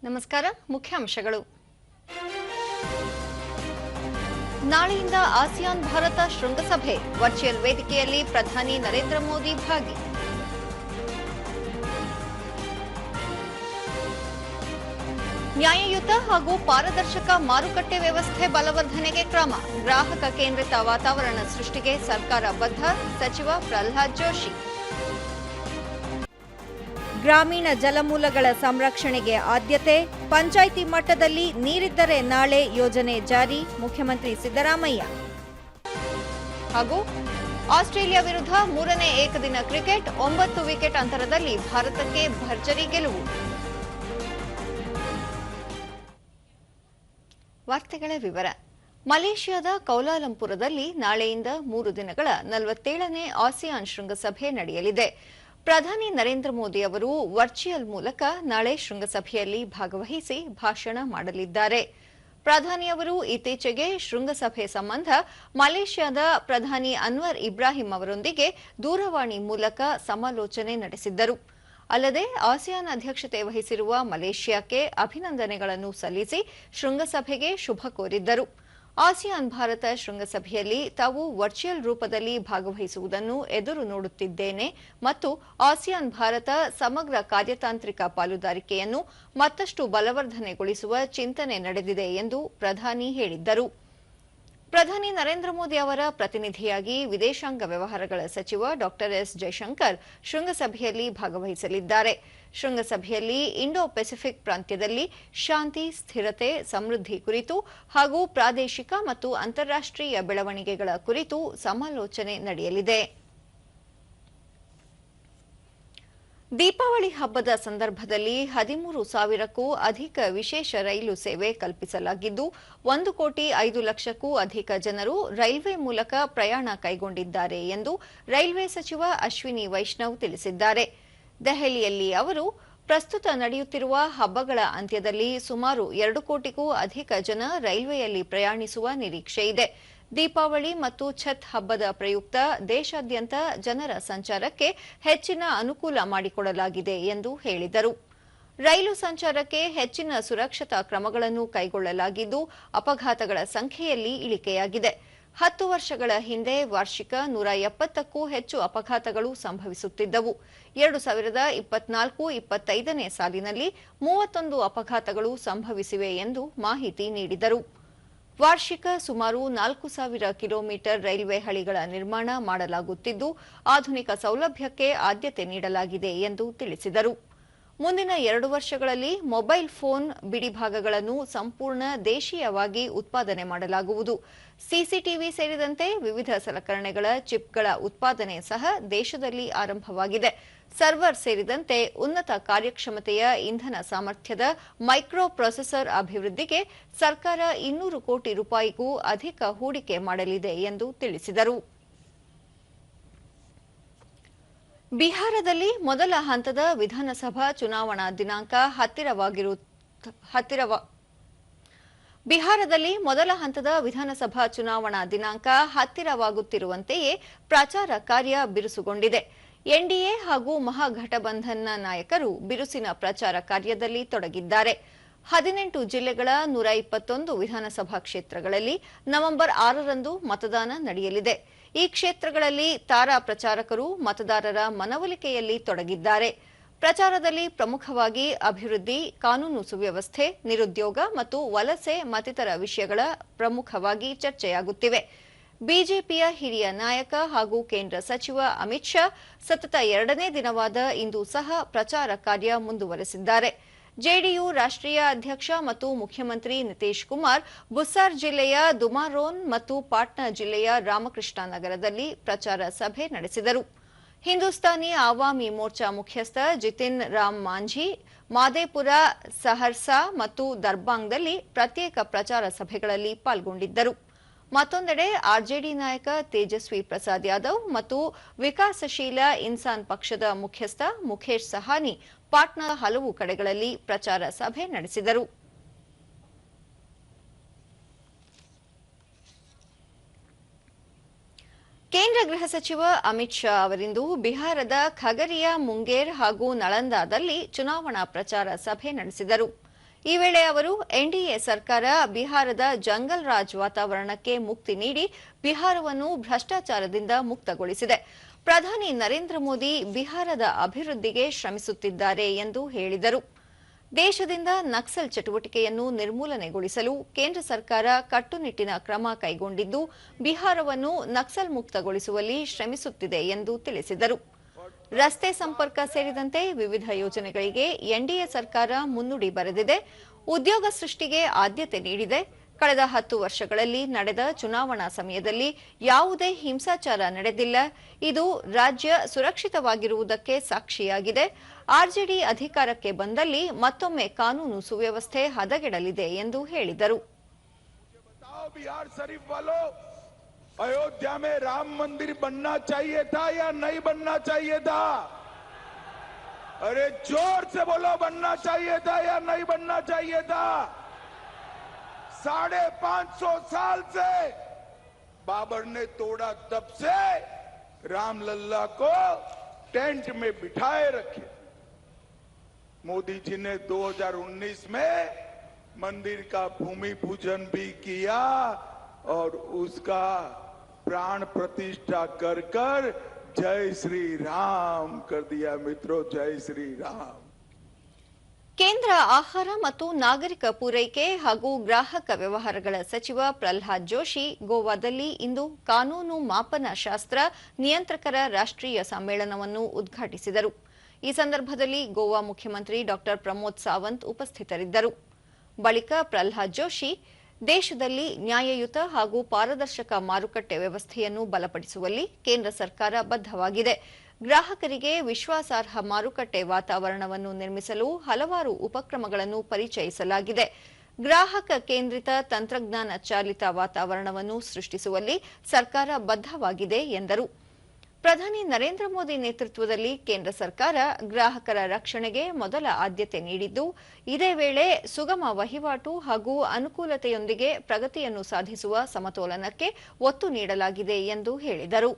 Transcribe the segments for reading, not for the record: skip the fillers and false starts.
ನಮಸ್ಕಾರ. ಮುಖ್ಯಾಂಶಗಳು. ನಾಳೆಯಿಂದ ಆಸಿಯಾನ್ ಭಾರತ ಶೃಂಗಸಭೆ, ವರ್ಚುವಲ್ ವೇದಿಕೆಯಲ್ಲಿ ಪ್ರಧಾನಿ ನರೇಂದ್ರ ಮೋದಿ ಭಾಗಿ. ನ್ಯಾಯಯುತ ಹಾಗೂ ಪಾರದರ್ಶಕ ಮಾರುಕಟ್ಟೆ ವ್ಯವಸ್ಥೆ ಬಲವರ್ಧನೆಗೆ ಕ್ರಮ, ಗ್ರಾಹಕ ಕೇಂದ್ರಿತ ವಾತಾವರಣ ಸೃಷ್ಟಿಗೆ ಸರ್ಕಾರ ಬದ್ಧ, ಸಚಿವ ಪ್ರಹ್ಲಾದ್ ಜೋಶಿ. ಗ್ರಾಮೀಣ ಜಲಮೂಲಗಳ ಸಂರಕ್ಷಣೆಗೆ ಆದ್ಯತೆ, ಪಂಚಾಯಿತಿ ಮಟ್ಟದಲ್ಲಿ ನೀರಿದ್ದರೆ ನಾಳೆ ಯೋಜನೆ ಜಾರಿ, ಮುಖ್ಯಮಂತ್ರಿ ಸಿದ್ದರಾಮಯ್ಯ. ಹಾಗೂ ಆಸ್ಟ್ರೇಲಿಯಾ ವಿರುದ್ಧ 3ನೇ ಏಕದಿನ ಕ್ರಿಕೆಟ್, 9 ವಿಕೆಟ್ ಅಂತರದಲ್ಲಿ ಭಾರತಕ್ಕೆ ಭರ್ಜರಿ ಗೆಲುವು. ವಾರ್ತೆಗಳ ವಿವರ. ಮಲೇಷ್ಯಾದ ಕೌಲಾಲಂಪುರದಲ್ಲಿ ನಾಳೆಯಿಂದ 3 ದಿನಗಳ 47ನೇ ಆಸಿಯಾನ್ ಶೃಂಗಸಭೆ ನಡೆಯಲಿದೆ. ಪ್ರಧಾನಿ ನರೇಂದ್ರ ಮೋದಿ ಅವರು ವರ್ಚುವಲ್ ಮೂಲಕ ನಾಳೆ ಶೃಂಗಸಭೆಯಲ್ಲಿ ಭಾಗವಹಿಸಿ ಭಾಷಣ ಮಾಡಲಿದ್ದಾರೆ. ಪ್ರಧಾನಿ ಅವರು ಇತ್ತೀಚೆಗೆ ಶೃಂಗಸಭೆ ಸಂಬಂಧ ಮಲೇಷ್ಯಾದ ಪ್ರಧಾನಿ ಅನ್ವರ್ ಇಬ್ರಾಹಿಂ ಅವರೊಂದಿಗೆ ದೂರವಾಣಿ ಮೂಲಕ ಸಮಾಲೋಚನೆ ನಡೆಸಿದ್ದರು. ಅಲ್ಲದೆ ಆಸಿಯಾನ್ ಅಧ್ಯಕ್ಷತೆ ವಹಿಸಿರುವ ಮಲೇಷ್ಯಾಕ್ಕೆ ಅಭಿನಂದನೆಗಳನ್ನು ಸಲ್ಲಿಸಿ ಶೃಂಗಸಭೆಗೆ ಶುಭ ಕೋರಿದ್ದರು. ಆಸಿಯಾನ್ ಭಾರತ ಶೃಂಗಸಭೆಯಲ್ಲಿ ತಾವು ವರ್ಚುವಲ್ ರೂಪದಲ್ಲಿ ಭಾಗವಹಿಸುವುದನ್ನು ಎದುರು ನೋಡುತ್ತಿದ್ದೇನೆ ಮತ್ತು ಆಸಿಯಾನ್ ಭಾರತ ಸಮಗ್ರ ಕಾರ್ಯತಾಂತ್ರಿಕ ಪಾಲುದಾರಿಕೆಯನ್ನು ಮತ್ತಷ್ಟು ಬಲವರ್ಧನೆಗೊಳಿಸುವ ಚಿಂತನೆ ನಡೆದಿದೆ ಎಂದು ಪ್ರಧಾನಿ ಹೇಳಿದ್ದರು. ಪ್ರಧಾನಿ ನರೇಂದ್ರ ಮೋದಿ ಅವರ ಪ್ರತಿನಿಧಿಯಾಗಿ ವಿದೇಶಾಂಗ ವ್ಯವಹಾರಗಳ ಸಚಿವ ಡಾ ಎಸ್ ಜೈಶಂಕರ್ ಶೃಂಗಸಭೆಯಲ್ಲಿ ಭಾಗವಹಿಸಲಿದ್ದಾರೆ. ಶೃಂಗಸಭೆಯಲ್ಲಿ ಇಂಡೋ ಪೆಸಿಫಿಕ್ ಪ್ರಾಂತ್ಯದಲ್ಲಿ ಶಾಂತಿ, ಸ್ಥಿರತೆ, ಸಮೃದ್ಧಿ ಕುರಿತು ಹಾಗೂ ಪ್ರಾದೇಶಿಕ ಮತ್ತು ಅಂತಾರಾಷ್ಟ್ರೀಯ ಬೆಳವಣಿಗೆಗಳ ಕುರಿತು ಸಮಾಲೋಚನೆ ನಡೆಯಲಿದೆ. ದೀಪಾವಳಿ ಹಬ್ಬದ ಸಂದರ್ಭದಲ್ಲಿ 13,000ಕ್ಕೂ ಅಧಿಕ ವಿಶೇಷ ರೈಲು ಸೇವೆ ಕಲ್ಪಿಸಲಾಗಿದ್ದು, 1,05,00,000ಕ್ಕೂ ಅಧಿಕ ಜನರು ರೈಲ್ವೆ ಮೂಲಕ ಪ್ರಯಾಣ ಕೈಗೊಂಡಿದ್ದಾರೆ ಎಂದು ರೈಲ್ವೆ ಸಚಿವ ಅಶ್ವಿನಿ ವೈಷ್ಣವ್ ತಿಳಿಸಿದ್ದಾರೆ. ದೆಹಲಿಯಲ್ಲಿ ಅವರು ಪ್ರಸ್ತುತ ನಡೆಯುತ್ತಿರುವ ಹಬ್ಬಗಳ ಅಂತ್ಯದಲ್ಲಿ ಸುಮಾರು 2 ಕೋಟಿಗೂ ಅಧಿಕ ಜನ ರೈಲ್ವೆಯಲ್ಲಿ ಪ್ರಯಾಣಿಸುವ ನಿರೀಕ್ಷೆಯಿದೆ. ದೀಪಾವಳಿ ಮತ್ತು ಛತ್ ಹಬ್ಬದ ಪ್ರಯುಕ್ತ ದೇಶಾದ್ಯಂತ ಜನರ ಸಂಚಾರಕ್ಕೆ ಹೆಚ್ಚಿನ ಅನುಕೂಲ ಮಾಡಿಕೊಡಲಾಗಿದೆ ಎಂದು ಹೇಳಿದರು. ರೈಲು ಸಂಚಾರಕ್ಕೆ ಹೆಚ್ಚಿನ ಸುರಕ್ಷತಾ ಕ್ರಮಗಳನ್ನು ಕೈಗೊಳ್ಳಲಾಗಿದ್ದು, ಅಪಘಾತಗಳ ಸಂಖ್ಯೆಯಲ್ಲಿ ಇಳಿಕೆಯಾಗಿದೆ. 10 ವರ್ಷಗಳ ಹಿಂದೆ ವಾರ್ಷಿಕ 170ಕ್ಕೂ ಹೆಚ್ಚು ಅಪಘಾತಗಳು ಸಂಭವಿಸುತ್ತಿದ್ದವು. 2024-25ನೇ ಸಾಲಿನಲ್ಲಿ 31 ಅಪಘಾತಗಳು ಸಂಭವಿಸಿವೆ ಎಂದು ಮಾಹಿತಿ ನೀಡಿದರು. ವಾರ್ಷಿಕ ಸುಮಾರು 4,000 ಕಿಲೋಮೀಟರ್ ರೈಲ್ವೆ ಹಳಿಗಳ ನಿರ್ಮಾಣ ಮಾಡಲಾಗುತ್ತಿದ್ದು, ಆಧುನಿಕ ಸೌಲಭ್ಯಕ್ಕೆ ಆದ್ಯತೆ ನೀಡಲಾಗಿದೆ ಎಂದು ತಿಳಿಸಿದರು. ಮುಂದಿನ 2 ವರ್ಷಗಳಲ್ಲಿ ಮೊಬೈಲ್ ಫೋನ್ ಬಿಡಿಭಾಗಗಳನ್ನು ಸಂಪೂರ್ಣ ದೇಶೀಯವಾಗಿ ಉತ್ಪಾದನೆ ಮಾಡಲಾಗುವುದು. ಸಿಸಿಟಿವಿ ಸೇರಿದಂತೆ ವಿವಿಧ ಸಲಕರಣೆಗಳ ಚಿಪ್ಗಳ ಉತ್ಪಾದನೆ ಸಹ ದೇಶದಲ್ಲಿ ಆರಂಭವಾಗಿದೆ. ಸರ್ವರ್ ಸೇರಿದಂತೆ ಉನ್ನತ ಕಾರ್ಯಕ್ಷಮತೆಯ ಇಂಧನ ಸಾಮರ್ಥ್ಯದ ಮೈಕ್ರೋ ಪ್ರೊಸೆಸರ್ ಅಭಿವೃದ್ಧಿಗೆ ಸರ್ಕಾರ 200 ಕೋಟಿ ರೂಪಾಯಿಗೂ ಅಧಿಕ ಹೂಡಿಕೆ ಮಾಡಲಿದೆ ಎಂದು ತಿಳಿಸಿದರು. ಬಿಹಾರದಲ್ಲಿ ಮೊದಲ ಹಂತದ ವಿಧಾನಸಭಾ ಚುನಾವಣಾ ದಿನಾಂಕ ಹತ್ತಿರವಾಗುತ್ತಿರುವಂತೆಯೇ ಪ್ರಚಾರ ಕಾರ್ಯ ಬಿರುಸುಗೊಂಡಿದೆ. ಎನ್ಡಿಎ ಹಾಗೂ ಮಹಾಘಟಬಂಧನ್ನ ನಾಯಕರು ಬಿರುಸಿನ ಪ್ರಚಾರ ಕಾರ್ಯದಲ್ಲಿ ತೊಡಗಿದ್ದಾರೆ. 18 ಜಿಲ್ಲೆಗಳ 121 ವಿಧಾನಸಭಾ ಕ್ಷೇತ್ರಗಳಲ್ಲಿ ನವೆಂಬರ್ 6ರಂದು ಮತದಾನ ನಡೆಯಲಿದೆ. ಈ ಕ್ಷೇತ್ರಗಳಲ್ಲಿ ತಾರಾ ಪ್ರಚಾರಕರು ಮತದಾರರ ಮನವೊಲಿಕೆಯಲ್ಲಿ ತೊಡಗಿದ್ದಾರೆ. ಪ್ರಚಾರದಲ್ಲಿ ಪ್ರಮುಖವಾಗಿ ಅಭಿವೃದ್ಧಿ, ಕಾನೂನು ಸುವ್ಯವಸ್ಥೆ, ನಿರುದ್ಯೋಗ ಮತ್ತು ವಲಸೆ ಮತ್ತಿತರ ವಿಷಯಗಳ ಪ್ರಮುಖವಾಗಿ ಚರ್ಚೆಯಾಗುತ್ತಿವೆ. ಬಿಜೆಪಿಯ ಹಿರಿಯ ನಾಯಕ ಹಾಗೂ ಕೇಂದ್ರ ಸಚಿವ ಅಮಿತ್ ಶಾ ಸತತ 2ನೇ ದಿನವಾದ ಇಂದು ಸಹ ಪ್ರಚಾರ ಕಾರ್ಯ ಮುಂದುವರೆಸಿದ್ದಾರೆ. ಜೆಡಿಯು ರಾಷ್ಟ್ರೀಯ ಅಧ್ಯಕ್ಷ ಮತ್ತು ಮುಖ್ಯಮಂತ್ರಿ ನಿತೀಶ್ ಕುಮಾರ್ ಬುಸ್ಸಾರ್ ಜಿಲ್ಲೆಯ ದುಮಾರೋನ್ ಮತ್ತು ಪಾಟ್ನಾ ಜಿಲ್ಲೆಯ ರಾಮಕೃಷ್ಣ ನಗರದಲ್ಲಿ ಪ್ರಚಾರ ಸಭೆ ನಡೆಸಿದರು. ಹಿಂದೂಸ್ತಾನಿ ಆವಾಮಿ ಮೋರ್ಚಾ ಮುಖ್ಯಸ್ಥ ಜಿತಿನ್ ರಾಮ್ ಮಾಂಝಿ ಮಾದೇಪುರ, ಸಹರ್ಸಾ ಮತ್ತು ದರ್ಬಾಂಗ್ದಲ್ಲಿ ಪ್ರತ್ಯೇಕ ಪ್ರಚಾರ ಸಭೆಗಳಲ್ಲಿ ಪಾಲ್ಗೊಂಡಿದ್ದರು. ಮತ್ತೊಂದೆಡೆ ಆರ್ಜೆಡಿ ನಾಯಕ ತೇಜಸ್ವಿ ಪ್ರಸಾದ್ ಯಾದವ್ ಮತ್ತು ವಿಕಾಸಶೀಲ ಇನ್ಸಾನ್ ಪಕ್ಷದ ಮುಖ್ಯಸ್ಥ ಮುಖೇಶ್ ಸಹಾನಿ ಪಾಟ್ನಾದ ಹಲವು ಕಡೆಗಳಲ್ಲಿ ಪ್ರಚಾರ ಸಭೆ ನಡೆಸಿದರು. ಕೇಂದ್ರ ಗೃಹ ಸಚಿವ ಅಮಿತ್ ಶಾ ಅವರಿಂದು ಬಿಹಾರದ ಖಗರಿಯಾ, ಮುಂಗೇರ್ ಹಾಗೂ ನಳಂದಾದಲ್ಲಿ ಚುನಾವಣಾ ಪ್ರಚಾರ ಸಭೆ ನಡೆಸಿದರು. ಈ ವೇಳೆ ಅವರು ಎನ್ಡಿಎ ಸರ್ಕಾರ ಬಿಹಾರದ ಜಂಗಲ್ ರಾಜ್ ವಾತಾವರಣಕ್ಕೆ ಮುಕ್ತಿ ನೀಡಿ ಬಿಹಾರವನ್ನು ಭ್ರಷ್ಟಾಚಾರದಿಂದ ಮುಕ್ತಗೊಳಿಸಿದೆ. ಪ್ರಧಾನಿ ನರೇಂದ್ರ ಮೋದಿ ಬಿಹಾರದ ಅಭಿವೃದ್ಧಿಗೆ ಶ್ರಮಿಸುತ್ತಿದ್ದಾರೆ ಎಂದು ಹೇಳಿದರು. ದೇಶದಿಂದ ನಕ್ಸಲ್ ಚಟುವಟಿಕೆಯನ್ನು ನಿರ್ಮೂಲನೆಗೊಳಿಸಲು ಕೇಂದ್ರ ಸರ್ಕಾರ ಕಟ್ಟುನಿಟ್ಟಿನ ಕ್ರಮ ಕೈಗೊಂಡಿದ್ದು, ಬಿಹಾರವನ್ನು ನಕ್ಸಲ್ ಮುಕ್ತಗೊಳಿಸುವಲ್ಲಿ ಶ್ರಮಿಸುತ್ತಿದೆ ಎಂದು ತಿಳಿಸಿದರು. ರಸ್ತೆ ಸಂಪರ್ಕ ಸೇರಿದಂತೆ ವಿವಿಧ ಯೋಜನೆಗಳಿಗೆ ಎನ್ಡಿಎ ಸರ್ಕಾರ ಮುನ್ನುಡಿ ಬರೆದಿದೆ. ಉದ್ಯೋಗ ಸೃಷ್ಟಿಗೆ ಆದ್ಯತೆ ನೀಡಿದೆ. ಕಳೆದ 10 ವರ್ಷಗಳಲ್ಲಿ ನಡೆದ ಚುನಾವಣಾ ಸಮಯದಲ್ಲಿ ಯಾವುದೇ ಹಿಂಸಾಚಾರ ನಡೆದಿಲ್ಲ. ಇದು ರಾಜ್ಯ ಸುರಕ್ಷಿತವಾಗಿರುವುದಕ್ಕೆ ಸಾಕ್ಷಿಯಾಗಿದೆ. ಆರ್ಜೆಡಿ ಅಧಿಕಾರಕ್ಕೆ ಬಂದಲ್ಲಿ ಮತ್ತೊಮ್ಮೆ ಕಾನೂನು ಸುವ್ಯವಸ್ಥೆ ಹದಗೆಡಲಿದೆ ಎಂದು ಹೇಳಿದರು. अयोध्या में राम मंदिर बनना चाहिए था या नहीं बनना चाहिए था? अरे जोर से बोलो, बनना चाहिए था या नहीं बनना चाहिए था? 550 साल से बाबर ने तोड़ा, तब से रामलल्ला को टेंट में बिठाए रखे. मोदी जी ने 2019 में मंदिर का भूमि पूजन भी किया और उसका प्राण प्रतिष्ठा कर कर जय श्री राम कर दिया. मित्रों, जय श्री राम. ಕೇಂದ್ರ ಆಹಾರ ಮತ್ತು ನಾಗರಿಕ ಪೂರೈಕೆ ಹಾಗೂ ಗ್ರಾಹಕ ವ್ಯವಹಾರಗಳ ಸಚಿವ ಪ್ರಹ್ಲಾದ್ ಜೋಶಿ ಗೋವಾದಲ್ಲಿ ಇಂದು ಕಾನೂನು ಮಾಪನ ಶಾಸ್ತ್ರ ನಿಯಂತ್ರಕರ ರಾಷ್ಟ್ರೀಯ ಸಮ್ಮೇಳನವನ್ನು ಉದ್ಘಾಟಿಸಿದರು. ಈ ಸಂದರ್ಭದಲ್ಲಿ ಗೋವಾ ಮುಖ್ಯಮಂತ್ರಿ ಡಾ ಪ್ರಮೋದ್ ಸಾವಂತ್ ಉಪಸ್ಥಿತರಿದ್ದರು. ಬಳಿಕ ಪ್ರಹ್ಲಾದ್ ಜೋಶಿ ದೇಶದಲ್ಲಿ ನ್ಯಾಯಯುತ ಹಾಗೂ ಪಾರದರ್ಶಕ ಮಾರುಕಟ್ಟೆ ವ್ಯವಸ್ಥೆಯನ್ನು ಬಲಪಡಿಸುವಲ್ಲಿ ಕೇಂದ್ರ ಸರ್ಕಾರ ಬದ್ಧವಾಗಿದೆ. ಗ್ರಾಹಕರಿಗೆ ವಿಶ್ವಾಸಾರ್ಹ ಮಾರುಕಟ್ಟೆ ವಾತಾವರಣವನ್ನು ನಿರ್ಮಿಸಲು ಹಲವಾರು ಉಪಕ್ರಮಗಳನ್ನು ಪರಿಚಯಿಸಲಾಗಿದೆ. ಗ್ರಾಹಕ ಕೇಂದ್ರಿತ ತಂತ್ರಜ್ಞಾನ ಚಾಲಿತ ವಾತಾವರಣವನ್ನು ಸೃಷ್ಟಿಸುವಲ್ಲಿ ಸರ್ಕಾರ ಬದ್ಧವಾಗಿದೆ ಎಂದರು. ಪ್ರಧಾನಿ ನರೇಂದ್ರ ಮೋದಿ ನೇತೃತ್ವದಲ್ಲಿ ಕೇಂದ್ರ ಸರ್ಕಾರ ಗ್ರಾಹಕರ ರಕ್ಷಣೆಗೆ ಮೊದಲ ಆದ್ಯತೆ ನೀಡಿದ್ದು, ಇದೇ ವೇಳೆ ಸುಗಮ ವಹಿವಾಟು ಹಾಗೂ ಅನುಕೂಲತೆಯೊಂದಿಗೆ ಪ್ರಗತಿಯನ್ನು ಸಾಧಿಸುವ ಸಮತೋಲನಕ್ಕೆ ಒತ್ತು ನೀಡಲಾಗಿದೆ ಎಂದು ಹೇಳಿದರು.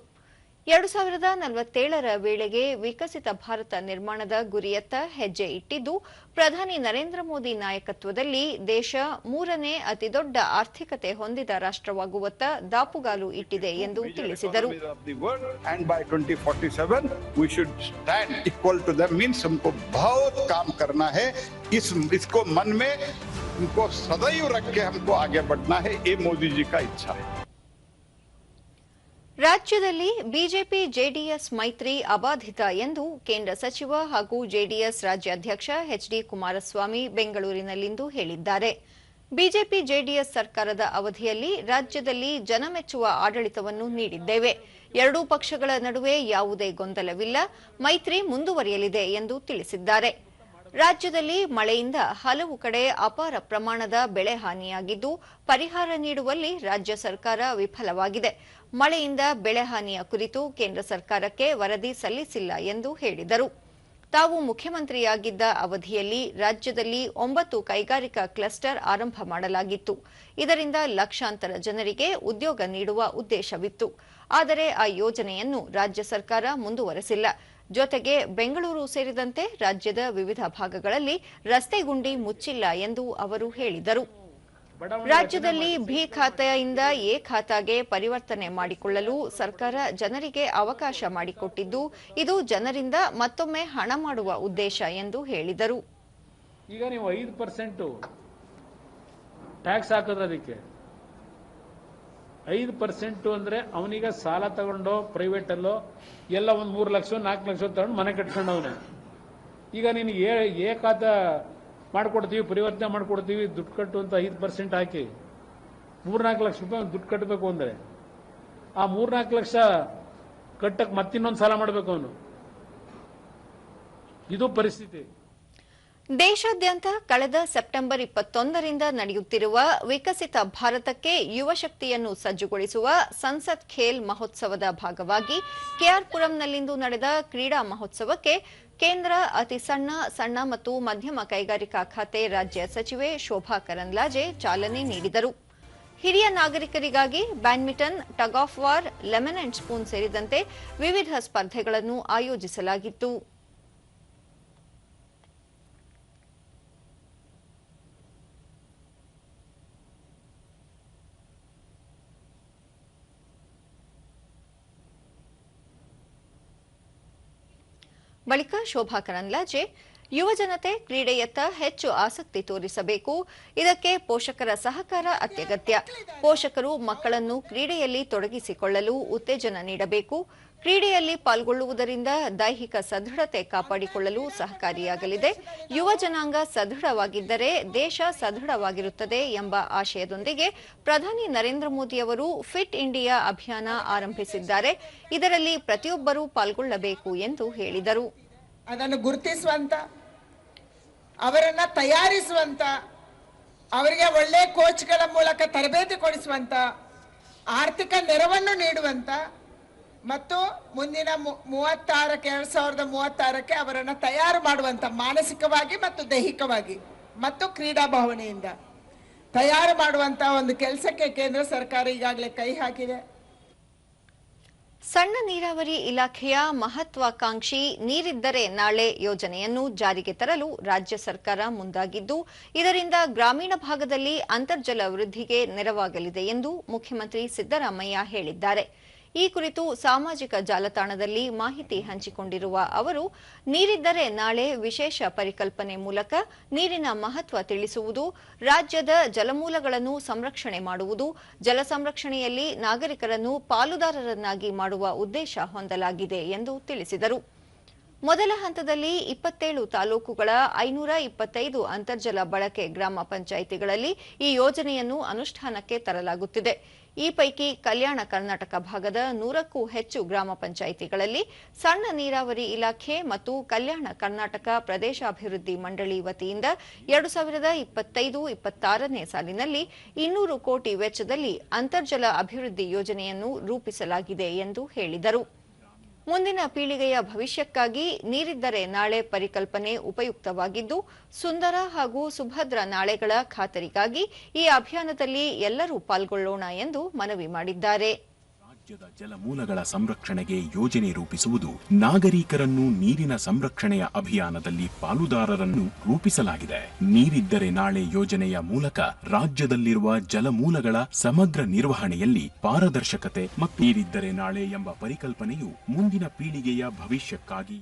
2047ರ ವೇಳೆಗೆ ವಿಕಸಿತ ಭಾರತ ನಿರ್ಮಾಣದ ಗುರಿಯತ್ತ ಹೆಜ್ಜೆ ಇಟ್ಟಿದ್ದು, ಪ್ರಧಾನಿ ನರೇಂದ್ರ ಮೋದಿ ನಾಯಕತ್ವದಲ್ಲಿ ದೇಶ 3ನೇ ಅತಿದೊಡ್ಡ ಆರ್ಥಿಕತೆ ಹೊಂದಿದ ರಾಷ್ಟ್ರವಾಗುವತ್ತ ದಾಪುಗಾಲು ಇಟ್ಟಿದೆ ಎಂದು ತಿಳಿಸಿದರು. by 2047 we should stand equal to them. means हमको बहुत काम करना है. इसको मन में इनको सदैव रख के हमको आगे बढ़ना है. ये मोदी जी का इच्छा है. ರಾಜ್ಯದಲ್ಲಿ ಬಿಜೆಪಿ ಜೆಡಿಎಸ್ ಮೈತ್ರಿ ಅಬಾಧಿತ ಎಂದು ಕೇಂದ್ರ ಸಚಿವ ಹಾಗೂ ಜೆಡಿಎಸ್ ರಾಜ್ಯಾಧ್ಯಕ್ಷ ಎಚ್ಡಿ ಕುಮಾರಸ್ವಾಮಿ ಬೆಂಗಳೂರಿನಲ್ಲಿಂದು ಹೇಳಿದ್ದಾರೆ. ಬಿಜೆಪಿ ಜೆಡಿಎಸ್ ಸರ್ಕಾರದ ಅವಧಿಯಲ್ಲಿ ರಾಜ್ಯದಲ್ಲಿ ಜನಮೆಚ್ಚುವ ಆಡಳಿತವನ್ನು ನೀಡಿದ್ದೇವೆ. ಎರಡೂ ಪಕ್ಷಗಳ ನಡುವೆ ಯಾವುದೇ ಗೊಂದಲವಿಲ್ಲ. ಮೈತ್ರಿ ಮುಂದುವರಿಯಲಿದೆ ಎಂದು ತಿಳಿಸಿದ್ದಾರೆ. ರಾಜ್ಯದಲ್ಲಿ ಮಳೆಯಿಂದ ಹಲವು ಕಡೆ ಅಪಾರ ಪ್ರಮಾಣದ ಬೆಳೆ ಹಾನಿಯಾಗಿದ್ದು, ಪರಿಹಾರ ನೀಡುವಲ್ಲಿ ರಾಜ್ಯ ಸರ್ಕಾರ ವಿಫಲವಾಗಿದೆ. ಮಳೆಯಿಂದ ಬೆಳೆ ಹಾನಿಯ ಕುರಿತು ಕೇಂದ್ರ ಸರ್ಕಾರಕ್ಕೆ ವರದಿ ಸಲ್ಲಿಸಿಲ್ಲ ಎಂದು ಹೇಳಿದರು. ತಾವು ಮುಖ್ಯಮಂತ್ರಿಯಾಗಿದ್ದ ಅವಧಿಯಲ್ಲಿ ರಾಜ್ಯದಲ್ಲಿ 9 ಕೈಗಾರಿಕಾ ಕ್ಲಸ್ಟರ್ ಆರಂಭ ಮಾಡಲಾಗಿತ್ತು. ಇದರಿಂದ ಲಕ್ಷಾಂತರ ಜನರಿಗೆ ಉದ್ಯೋಗ ನೀಡುವ ಉದ್ದೇಶವಿತ್ತು. ಆದರೆ ಆ ಯೋಜನೆಯನ್ನು ರಾಜ್ಯ ಸರ್ಕಾರ ಮುಂದುವರೆಸಿಲ್ಲ. ಜೊತೆಗೆ ಬೆಂಗಳೂರು ಸೇರಿದಂತೆ ರಾಜ್ಯದ ವಿವಿಧ ಭಾಗಗಳಲ್ಲಿ ರಸ್ತೆ ಗುಂಡಿ ಮುಚ್ಚಿಲ್ಲ ಎಂದು ಅವರು ಹೇಳಿದರು. ರಾಜ್ಯದಲ್ಲಿ ಬಿ ಖಾತೆಯಿಂದ ಎ ಖಾತಾಗೆ ಪರಿವರ್ತನೆ ಮಾಡಿಕೊಳ್ಳಲು ಸರ್ಕಾರ ಜನರಿಗೆ ಅವಕಾಶ ಮಾಡಿಕೊಟ್ಟಿದ್ದು, ಇದು ಜನರಿಂದ ಮತ್ತೊಮ್ಮೆ ಹಣ ಮಾಡುವ ಉದ್ದೇಶ ಎಂದು ಹೇಳಿದರು. ಈಗ ನೀವು 5% ಟ್ಯಾಕ್ಸ್ ಹಾಕಿದ್ರೆ ಅದಕ್ಕೆ 5% ಅಂದ್ರೆ ಅವನಿಗ ಸಾಲ ತಗೊಂಡು ಪ್ರೈವೇಟ್ ಅಲ್ಲೋ ಎಲ್ಲ ಒಂದು 3 ಲಕ್ಷ 4 ಲಕ್ಷ ತಗೊಂಡು ಮನೆ ಕಟ್ಕೊಂಡವನೇ. ಈಗ ನೀನು ಎ ಖಾತಾ ಮಾಡ್ಕೊಡ್ತೀವಿ, ಪರಿವರ್ತನೆ ಮಾಡ್ಕೊಡ್ತೀವಿ, ದುಡ್ಡು ಕಟ್ಟು ಅಂತ 5% ಹಾಕಿ 3-4 ಲಕ್ಷ ರೂಪಾಯಿ ದುಡ್ಡು ಕಟ್ಟಬೇಕು ಅಂದ್ರೆ ಆ 3-4 ಲಕ್ಷ ಕಟ್ಟಕ್ಕೆ ಮತ್ತಿನ್ನೊಂದು ಸಾಲ ಮಾಡಬೇಕು ಅವನು. ಇದು ಪರಿಸ್ಥಿತಿ. ದೇಶಾದ್ಯಂತ ಕಳೆದ ಸೆಪ್ಟೆಂಬರ್ 21ರಿಂದ ನಡೆಯುತ್ತಿರುವ ವಿಕಸಿತ ಭಾರತಕ್ಕೆ ಯುವ ಶಕ್ತಿಯನ್ನು ಸಜ್ಜುಗೊಳಿಸುವ ಸಂಸತ್ ಖೇಲ್ ಮಹೋತ್ಸವದ ಭಾಗವಾಗಿ ಕೆಆರ್ ಪುರಂನಲ್ಲಿಂದು ನಡೆದ ಕ್ರೀಡಾ ಮಹೋತ್ಸವಕ್ಕೆ ಕೇಂದ್ರ ಅತಿ ಸಣ್ಣ ಮತ್ತು ಮಧ್ಯಮ ಕೈಗಾರಿಕಾ ಖಾತೆ ರಾಜ್ಯ ಸಚಿವೆ ಶೋಭಾ ಕರಂದ್ಲಾಜೆ ಚಾಲನೆ ನೀಡಿದರು. ಹಿರಿಯ ನಾಗರಿಕರಿಗಾಗಿ badminton, tug of war, lemon and spoon ಸೇರಿದಂತೆ ವಿವಿಧ ಸ್ಪರ್ಧೆಗಳನ್ನು ಆಯೋಜಿಸಲಾಗಿತ್ತು. ಬಳಿಕ ಶೋಭಾ ಕರಂದ್ಲಾಜೆ ಯುವಜನತೆ ಕ್ರೀಡೆಯತ್ತ ಹೆಚ್ಚು ಆಸಕ್ತಿ ತೋರಿಸಬೇಕು, ಇದಕ್ಕೆ ಪೋಷಕರ ಸಹಕಾರ ಅತ್ಯಗತ್ಯ. ಪೋಷಕರು ಮಕ್ಕಳನ್ನು ಕ್ರೀಡೆಯಲ್ಲಿ ತೊಡಗಿಸಿಕೊಳ್ಳಲು ಉತ್ತೇಜನ ನೀಡಬೇಕು. ಕ್ರೀಡೆಯಲ್ಲಿ ಪಾಲ್ಗೊಳ್ಳುವುದರಿಂದ ದೈಹಿಕ ಸದೃಢತೆ ಕಾಪಾಡಿಕೊಳ್ಳಲು ಸಹಕಾರಿಯಾಗಲಿದೆ. ಯುವ ಜನಾಂಗ ಸದೃಢವಾಗಿದ್ದರೆ ದೇಶ ಸದೃಢವಾಗಿರುತ್ತದೆ ಎಂಬ ಆಶಯದೊಂದಿಗೆ ಪ್ರಧಾನಿ ನರೇಂದ್ರ ಮೋದಿ ಅವರು ಫಿಟ್ ಇಂಡಿಯಾ ಅಭಿಯಾನ ಆರಂಭಿಸಿದ್ದಾರೆ. ಇದರಲ್ಲಿ ಪ್ರತಿಯೊಬ್ಬರೂ ಪಾಲ್ಗೊಳ್ಳಬೇಕು ಎಂದು ಹೇಳಿದರು. ಅದನ್ನು ಗುರುತಿಸುವಂತ, ಅವರನ್ನ ತಯಾರಿಸುವಂತ, ಅವರಿಗೆ ಒಳ್ಳೆ ಕೋಚ್ಗಳ ಮೂಲಕ ತರಬೇತಿ ಕೊಡಿಸುವಂತ, ಆರ್ಥಿಕ ನೆರವನ್ನು ನೀಡುವಂತ ಮತ್ತು ಮುಂದಿನ 2036ಕ್ಕೆ ಅವರನ್ನು ತಯಾರು ಮಾಡುವಂತ, ಮಾನಸಿಕವಾಗಿ ಮತ್ತು ದೈಹಿಕವಾಗಿ ಮತ್ತು ಕ್ರೀಡಾ ಭಾವನೆಯಿಂದ ತಯಾರು ಮಾಡುವಂತ ಒಂದು ಕೆಲಸಕ್ಕೆ ಕೇಂದ್ರ ಸರ್ಕಾರ ಈಗಾಗಲೇ ಕೈ ಹಾಕಿದೆ. ಸಣ್ಣ ನೀರಾವರಿ ಇಲಾಖೆಯ ಮಹತ್ವಾಕಾಂಕ್ಷಿ ನೀರಿದ್ದರೆ ನಾಳೆ ಯೋಜನೆಯನ್ನು ಜಾರಿಗೆ ತರಲು ರಾಜ್ಯ ಸರ್ಕಾರ ಮುಂದಾಗಿದ್ದು, ಇದರಿಂದ ಗ್ರಾಮೀಣ ಭಾಗದಲ್ಲಿ ಅಂತರ್ಜಲ ವೃದ್ಧಿಗೆ ನೆರವಾಗಲಿದೆ ಎಂದು ಮುಖ್ಯಮಂತ್ರಿ ಸಿದ್ದರಾಮಯ್ಯ ಹೇಳಿದ್ದಾರೆ. ಈ ಕುರಿತು ಸಾಮಾಜಿಕ ಜಾಲತಾಣದಲ್ಲಿ ಮಾಹಿತಿ ಹಂಚಿಕೊಂಡಿರುವ ಅವರು, ನೀರಿದ್ದರೆ ನಾಳೆ ವಿಶೇಷ ಪರಿಕಲ್ಪನೆ ಮೂಲಕ ನೀರಿನ ಮಹತ್ವ ತಿಳಿಸುವುದು, ರಾಜ್ಯದ ಜಲಮೂಲಗಳನ್ನು ಸಂರಕ್ಷಣೆ ಮಾಡುವುದು, ಜಲ ಸಂರಕ್ಷಣೆಯಲ್ಲಿ ನಾಗರಿಕರನ್ನು ಪಾಲುದಾರರನ್ನಾಗಿ ಮಾಡುವ ಉದ್ದೇಶ ಹೊಂದಲಾಗಿದೆ ಎಂದು ತಿಳಿಸಿದರು. ಮೊದಲ ಹಂತದಲ್ಲಿ 27 ತಾಲೂಕುಗಳ 525 ಅಂತರ್ಜಲ ಬಳಕೆ ಗ್ರಾಮ ಪಂಚಾಯಿತಿಗಳಲ್ಲಿ ಈ ಯೋಜನೆಯನ್ನು ಅನುಷ್ಠಾನಕ್ಕೆ ತರಲಾಗುತ್ತಿದೆ. ಈ ಪೈಕಿ ಕಲ್ಯಾಣ ಕರ್ನಾಟಕ ಭಾಗದ 100ಕ್ಕೂ ಹೆಚ್ಚು ಗ್ರಾಮ ಪಂಚಾಯಿತಿಗಳಲ್ಲಿ ಸಣ್ಣ ನೀರಾವರಿ ಇಲಾಖೆ ಮತ್ತು ಕಲ್ಯಾಣ ಕರ್ನಾಟಕ ಪ್ರದೇಶಾಭಿವೃದ್ಧಿ ಮಂಡಳಿ ವತಿಯಿಂದ 2025-26ನೇ ಸಾಲಿನಲ್ಲಿ 200 ಕೋಟಿ ವೆಚ್ಚದಲ್ಲಿ ಅಂತರ್ಜಲ ಅಭಿವೃದ್ಧಿ ಯೋಜನೆಯನ್ನು ರೂಪಿಸಲಾಗಿದೆ ಎಂದು ಹೇಳಿದರು. ಮುಂದಿನ ಪೀಳಿಗೆಯ ಭವಿಷ್ಯಕ್ಕಾಗಿ ನೀರಿದ್ದರೆ ನಾಳೆ ಪರಿಕಲ್ಪನೆ ಉಪಯುಕ್ತವಾಗಿದ್ದು, ಸುಂದರ ಹಾಗೂ ಸುಭದ್ರ ನಾಳೆಗಳ ಖಾತರಿಗಾಗಿ ಈ ಅಭಿಯಾನದಲ್ಲಿ ಎಲ್ಲರೂ ಪಾಲ್ಗೊಳ್ಳೋಣ ಎಂದು ಮನವಿ ಮಾಡಿದ್ದಾರೆ. ರಾಜ್ಯದ ಜಲಮೂಲಗಳ ಸಂರಕ್ಷಣೆಗೆ ಯೋಜನೆ ರೂಪಿಸುವುದು, ನಾಗರಿಕರನ್ನು ನೀರಿನ ಸಂರಕ್ಷಣೆಯ ಅಭಿಯಾನದಲ್ಲಿ ಪಾಲುದಾರರನ್ನು ರೂಪಿಸಲಾಗಿದೆ. ನೀರಿದ್ದರೆ ನಾಳೆ ಯೋಜನೆಯ ಮೂಲಕ ರಾಜ್ಯದಲ್ಲಿರುವ ಜಲಮೂಲಗಳ ಸಮಗ್ರ ನಿರ್ವಹಣೆಯಲ್ಲಿ ಪಾರದರ್ಶಕತೆ ಮತ್ತು ನೀರಿದ್ದರೆ ನಾಳೆ ಎಂಬ ಪರಿಕಲ್ಪನೆಯು ಮುಂದಿನ ಪೀಳಿಗೆಯ ಭವಿಷ್ಯಕ್ಕಾಗಿ.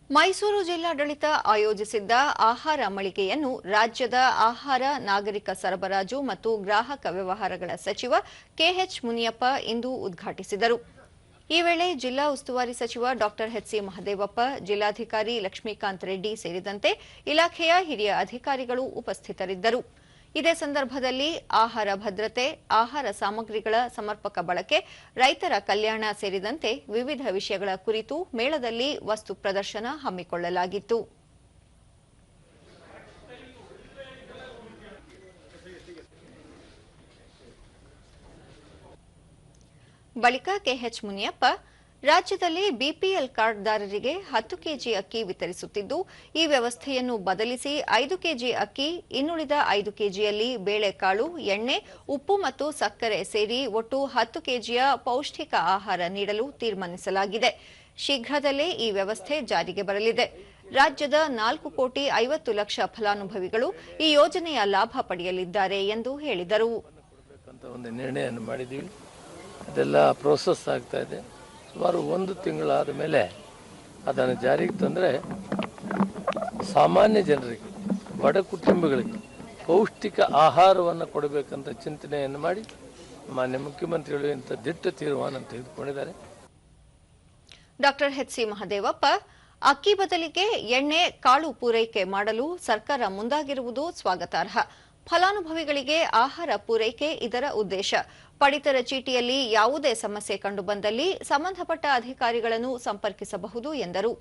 ಮೈಸೂರು ಜಿಲ್ಲಾಡಳಿತ ಆಯೋಜಿಸಿದ್ದ ಆಹಾರ ಮಳಿಗೆಯನ್ನು ರಾಜ್ಯದ ಆಹಾರ, ನಾಗರಿಕ ಸರಬರಾಜು ಮತ್ತು ಗ್ರಾಹಕ ವ್ಯವಹಾರಗಳ ಸಚಿವ ಕೆಎಚ್ ಮುನಿಯಪ್ಪ ಇಂದು ಉದ್ಘಾಟಿಸಿದರು. ಈ ವೇಳೆ ಜಿಲ್ಲಾ ಉಸ್ತುವಾರಿ ಸಚಿವ ಡಾ ಎಚ್.ಸಿ. ಮಹದೇವಪ್ಪ, ಜಿಲ್ಲಾಧಿಕಾರಿ ಲಕ್ಷ್ಮೀಕಾಂತ್ ರೆಡ್ಡಿ ಸೇರಿದಂತೆ ಇಲಾಖೆಯ ಹಿರಿಯ ಅಧಿಕಾರಿಗಳು ಉಪಸ್ಥಿತರಿದ್ದರು. ಇದೇ ಸಂದರ್ಭದಲ್ಲಿ ಆಹಾರ ಭದ್ರತೆ, ಆಹಾರ ಸಾಮಗ್ರಿಗಳ ಸಮರ್ಪಕ ಬಳಕೆ, ರೈತರ ಕಲ್ಯಾಣ ಸೇರಿದಂತೆ ವಿವಿಧ ವಿಷಯಗಳ ಕುರಿತು ಮೇಳದಲ್ಲಿ ವಸ್ತು ಪ್ರದರ್ಶನ ಹಮ್ಮಿಕೊಳ್ಳಲಾಗಿತ್ತು. ಬಳಿಕ ಕೆಎಚ್ ಮುನಿಯಪ್ಪ, ರಾಜ್ಯದಲ್ಲಿ ಬಿಪಿಎಲ್ ಕಾರ್ಡ್ದಾರರಿಗೆ 10 ಕೆಜಿ ಅಕ್ಕಿ ವಿತರಿಸುತ್ತಿದ್ದು, ಈ ವ್ಯವಸ್ಥೆಯನ್ನು ಬದಲಿಸಿ 5 ಕೆಜಿ ಅಕ್ಕಿ, ಇನ್ನುಳಿದ 5 ಕೆಜಿಯಲ್ಲಿ ಬೇಳೆಕಾಳು, ಎಣ್ಣೆ, ಉಪ್ಪು ಮತ್ತು ಸಕ್ಕರೆ ಸೇರಿ ಒಟ್ಟು 10 ಕೆಜಿಯ ಪೌಷ್ಟಿಕ ಆಹಾರ ನೀಡಲು ತೀರ್ಮಾನಿಸಲಾಗಿದೆ. ಶೀಘ್ರದಲ್ಲೇ ಈ ವ್ಯವಸ್ಥೆ ಜಾರಿಗೆ ಬರಲಿದೆ. ರಾಜ್ಯದ 4,50,00,000 ಫಲಾನುಭವಿಗಳು ಈ ಯೋಜನೆಯ ಲಾಭ ಪಡೆಯಲಿದ್ದಾರೆ ಎಂದು ಹೇಳಿದರು. ಒಂದು ನಿರ್ಣಯವನ್ನು ಮಾಡಿದ್ದೀವಿ, ಅದೆಲ್ಲ ಪ್ರೋಸೆಸ್ ಆಗ್ತಾ ಇದೆ. ಸುಮಾರು 1 ತಿಂಗಳಾದ ಮೇಲೆ ಅದನ್ನು ಜಾರಿಗೆ ತಂದರೆ ಸಾಮಾನ್ಯ ಜನರಿಗೆ, ಬಡ ಕುಟುಂಬಗಳಿಗೆ ಪೌಷ್ಟಿಕ ಆಹಾರವನ್ನು ಕೊಡಬೇಕಂತ ಚಿಂತನೆಯನ್ನು ಮಾಡಿ ಮಾನ್ಯ ಮುಖ್ಯಮಂತ್ರಿಗಳು ಇಂಥ ದಿಟ್ಟ ತೀರ್ಮಾನ ತೆಗೆದುಕೊಂಡಿದ್ದಾರೆ. ಡಾ ಎಚ್.ಸಿ. ಮಹದೇವಪ್ಪ, ಅಕ್ಕಿ ಬದಲಿಗೆ ಎಣ್ಣೆ, ಕಾಳು ಪೂರೈಕೆ ಮಾಡಲು ಸರ್ಕಾರ ಮುಂದಾಗಿರುವುದು ಸ್ವಾಗತಾರ್ಹ. ಫಲಾನುಭವಿಗಳಿಗೆ ಆಹಾರ ಪೂರೈಕೆ ಇದರ ಉದ್ದೇಶ. ಪಡಿತರ ಚೀಟಿಯಲ್ಲಿ ಯಾವುದೇ ಸಮಸ್ಯೆ ಕಂಡುಬಂದಲ್ಲಿ ಸಂಬಂಧಪಟ್ಟ ಅಧಿಕಾರಿಗಳನ್ನು ಸಂಪರ್ಕಿಸಬಹುದು ಎಂದರು.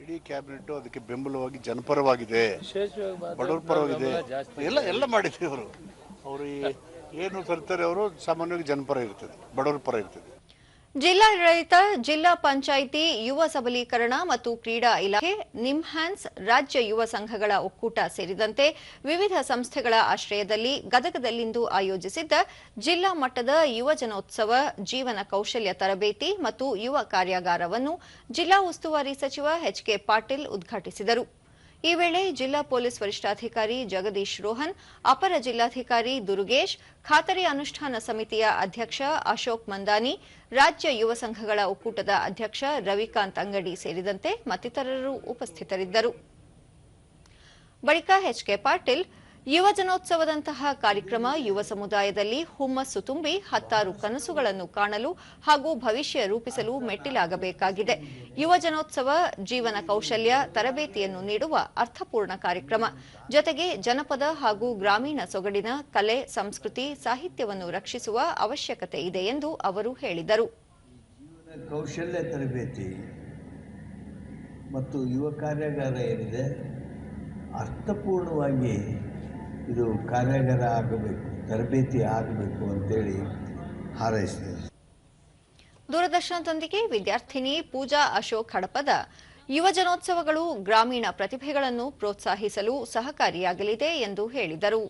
ಇಡೀ ಕ್ಯಾಬಿನೆಟ್ ಅದಕ್ಕೆ ಬೆಂಬಲವಾಗಿ ಜನಪರವಾಗಿದೆ, ಬಡವರ ಪರವಾಗಿದೆ, ಎಲ್ಲ ಮಾಡಿದೆ. ಅವರು ಏನು ತರ್ತಾರೆ ಅವರು ಸಾಮಾನ್ಯವಾಗಿ ಜನಪರ ಇರ್ತದೆ, ಬಡವರ ಪರ ಇರ್ತದೆ. ಜಿಲ್ಲಾಡಳಿತ, ಜಿಲ್ಲಾ ಪಂಚಾಯಿತಿ, ಯುವ ಸಬಲೀಕರಣ ಮತ್ತು ಕ್ರೀಡಾ ಇಲಾಖೆ, ನಿಮ್ಹ್ಯಾನ್ಸ್, ರಾಜ್ಯ ಯುವ ಸಂಘಗಳ ಒಕ್ಕೂಟ ಸೇರಿದಂತೆ ವಿವಿಧ ಸಂಸ್ಥೆಗಳ ಆಶ್ರಯದಲ್ಲಿ ಗದಗದಲ್ಲಿಂದು ಆಯೋಜಿಸಿದ್ದ ಜಿಲ್ಲಾ ಮಟ್ಟದ ಯುವಜನೋತ್ಸವ, ಜೀವನ ಕೌಶಲ್ಯ ತರಬೇತಿ ಮತ್ತು ಯುವ ಕಾರ್ಯಾಗಾರವನ್ನು ಜಿಲ್ಲಾ ಉಸ್ತುವಾರಿ ಸಚಿವ ಎಚ್.ಕೆ. ಪಾಟೀಲ್ ಉದ್ಘಾಟಿಸಿದರು. ಈ ವೇಳೆ ಜಿಲ್ಲಾ ಪೊಲೀಸ್ ವರಿಷ್ಠಾಧಿಕಾರಿ ಜಗದೀಶ್ ರೋಹನ್, ಅಪರ ಜಿಲ್ಲಾಧಿಕಾರಿ ದುರುಗೇಶ್, ಖಾತರಿ ಅನುಷ್ಠಾನ ಸಮಿತಿಯ ಅಧ್ಯಕ್ಷ ಅಶೋಕ್ ಮಂದಾನಿ, ರಾಜ್ಯ ಯುವ ಸಂಘಗಳ ಒಕ್ಕೂಟದ ಅಧ್ಯಕ್ಷ ರವಿಕಾಂತ್ ಅಂಗಡಿ ಸೇರಿದಂತೆ ಮತ್ತಿತರರು ಉಪಸ್ಥಿತರಿದ್ದರು. ಬಳಿಕ ಎಚ್.ಕೆ. ಪಾಟೀಲ್, ಯುವಜನೋತ್ಸವದಂತಹ ಕಾರ್ಯಕ್ರಮ ಯುವ ಸಮುದಾಯದಲ್ಲಿ ಹುಮ್ಮಸ್ಸು ತುಂಬಿ ಹತ್ತಾರು ಕನಸುಗಳನ್ನು ಕಾಣಲು ಹಾಗೂ ಭವಿಷ್ಯ ರೂಪಿಸಲು ಮೆಟ್ಟಿಲಾಗಬೇಕಾಗಿದೆ. ಯುವಜನೋತ್ಸವ ಜೀವನ ಕೌಶಲ್ಯ ತರಬೇತಿಯನ್ನು ನೀಡುವ ಅರ್ಥಪೂರ್ಣ ಕಾರ್ಯಕ್ರಮ. ಜೊತೆಗೆ ಜನಪದ ಹಾಗೂ ಗ್ರಾಮೀಣ ಸೊಗಡಿನ ಕಲೆ, ಸಂಸ್ಕೃತಿ, ಸಾಹಿತ್ಯವನ್ನು ರಕ್ಷಿಸುವ ಅವಶ್ಯಕತೆ ಇದೆ ಎಂದು ಅವರು ಹೇಳಿದರು. ಕೌಶಲ್ಯ ತರಬೇತಿ ಮತ್ತು ಯುವ ಕಾರ್ಯಾಗಾರ ಏನಿದೆ ಅರ್ಥಪೂರ್ಣವಾಗಿ ಇದು ಕಾರ್ಯಾಗಾರ ಆಗಬೇಕು, ತರಬೇತಿ ಆಗಬೇಕು ಅಂತೇಳಿ ಹಾರೈಸಿದೆ. ದೂರದರ್ಶನದೊಂದಿಗೆ ವಿದ್ಯಾರ್ಥಿನಿ ಪೂಜಾ ಅಶೋಕ್ ಹಡಪದ, ಯುವಜನೋತ್ಸವಗಳು ಗ್ರಾಮೀಣ ಪ್ರತಿಭೆಗಳನ್ನು ಪ್ರೋತ್ಸಾಹಿಸಲು ಸಹಕಾರಿಯಾಗಲಿದೆ ಎಂದು ಹೇಳಿದರು.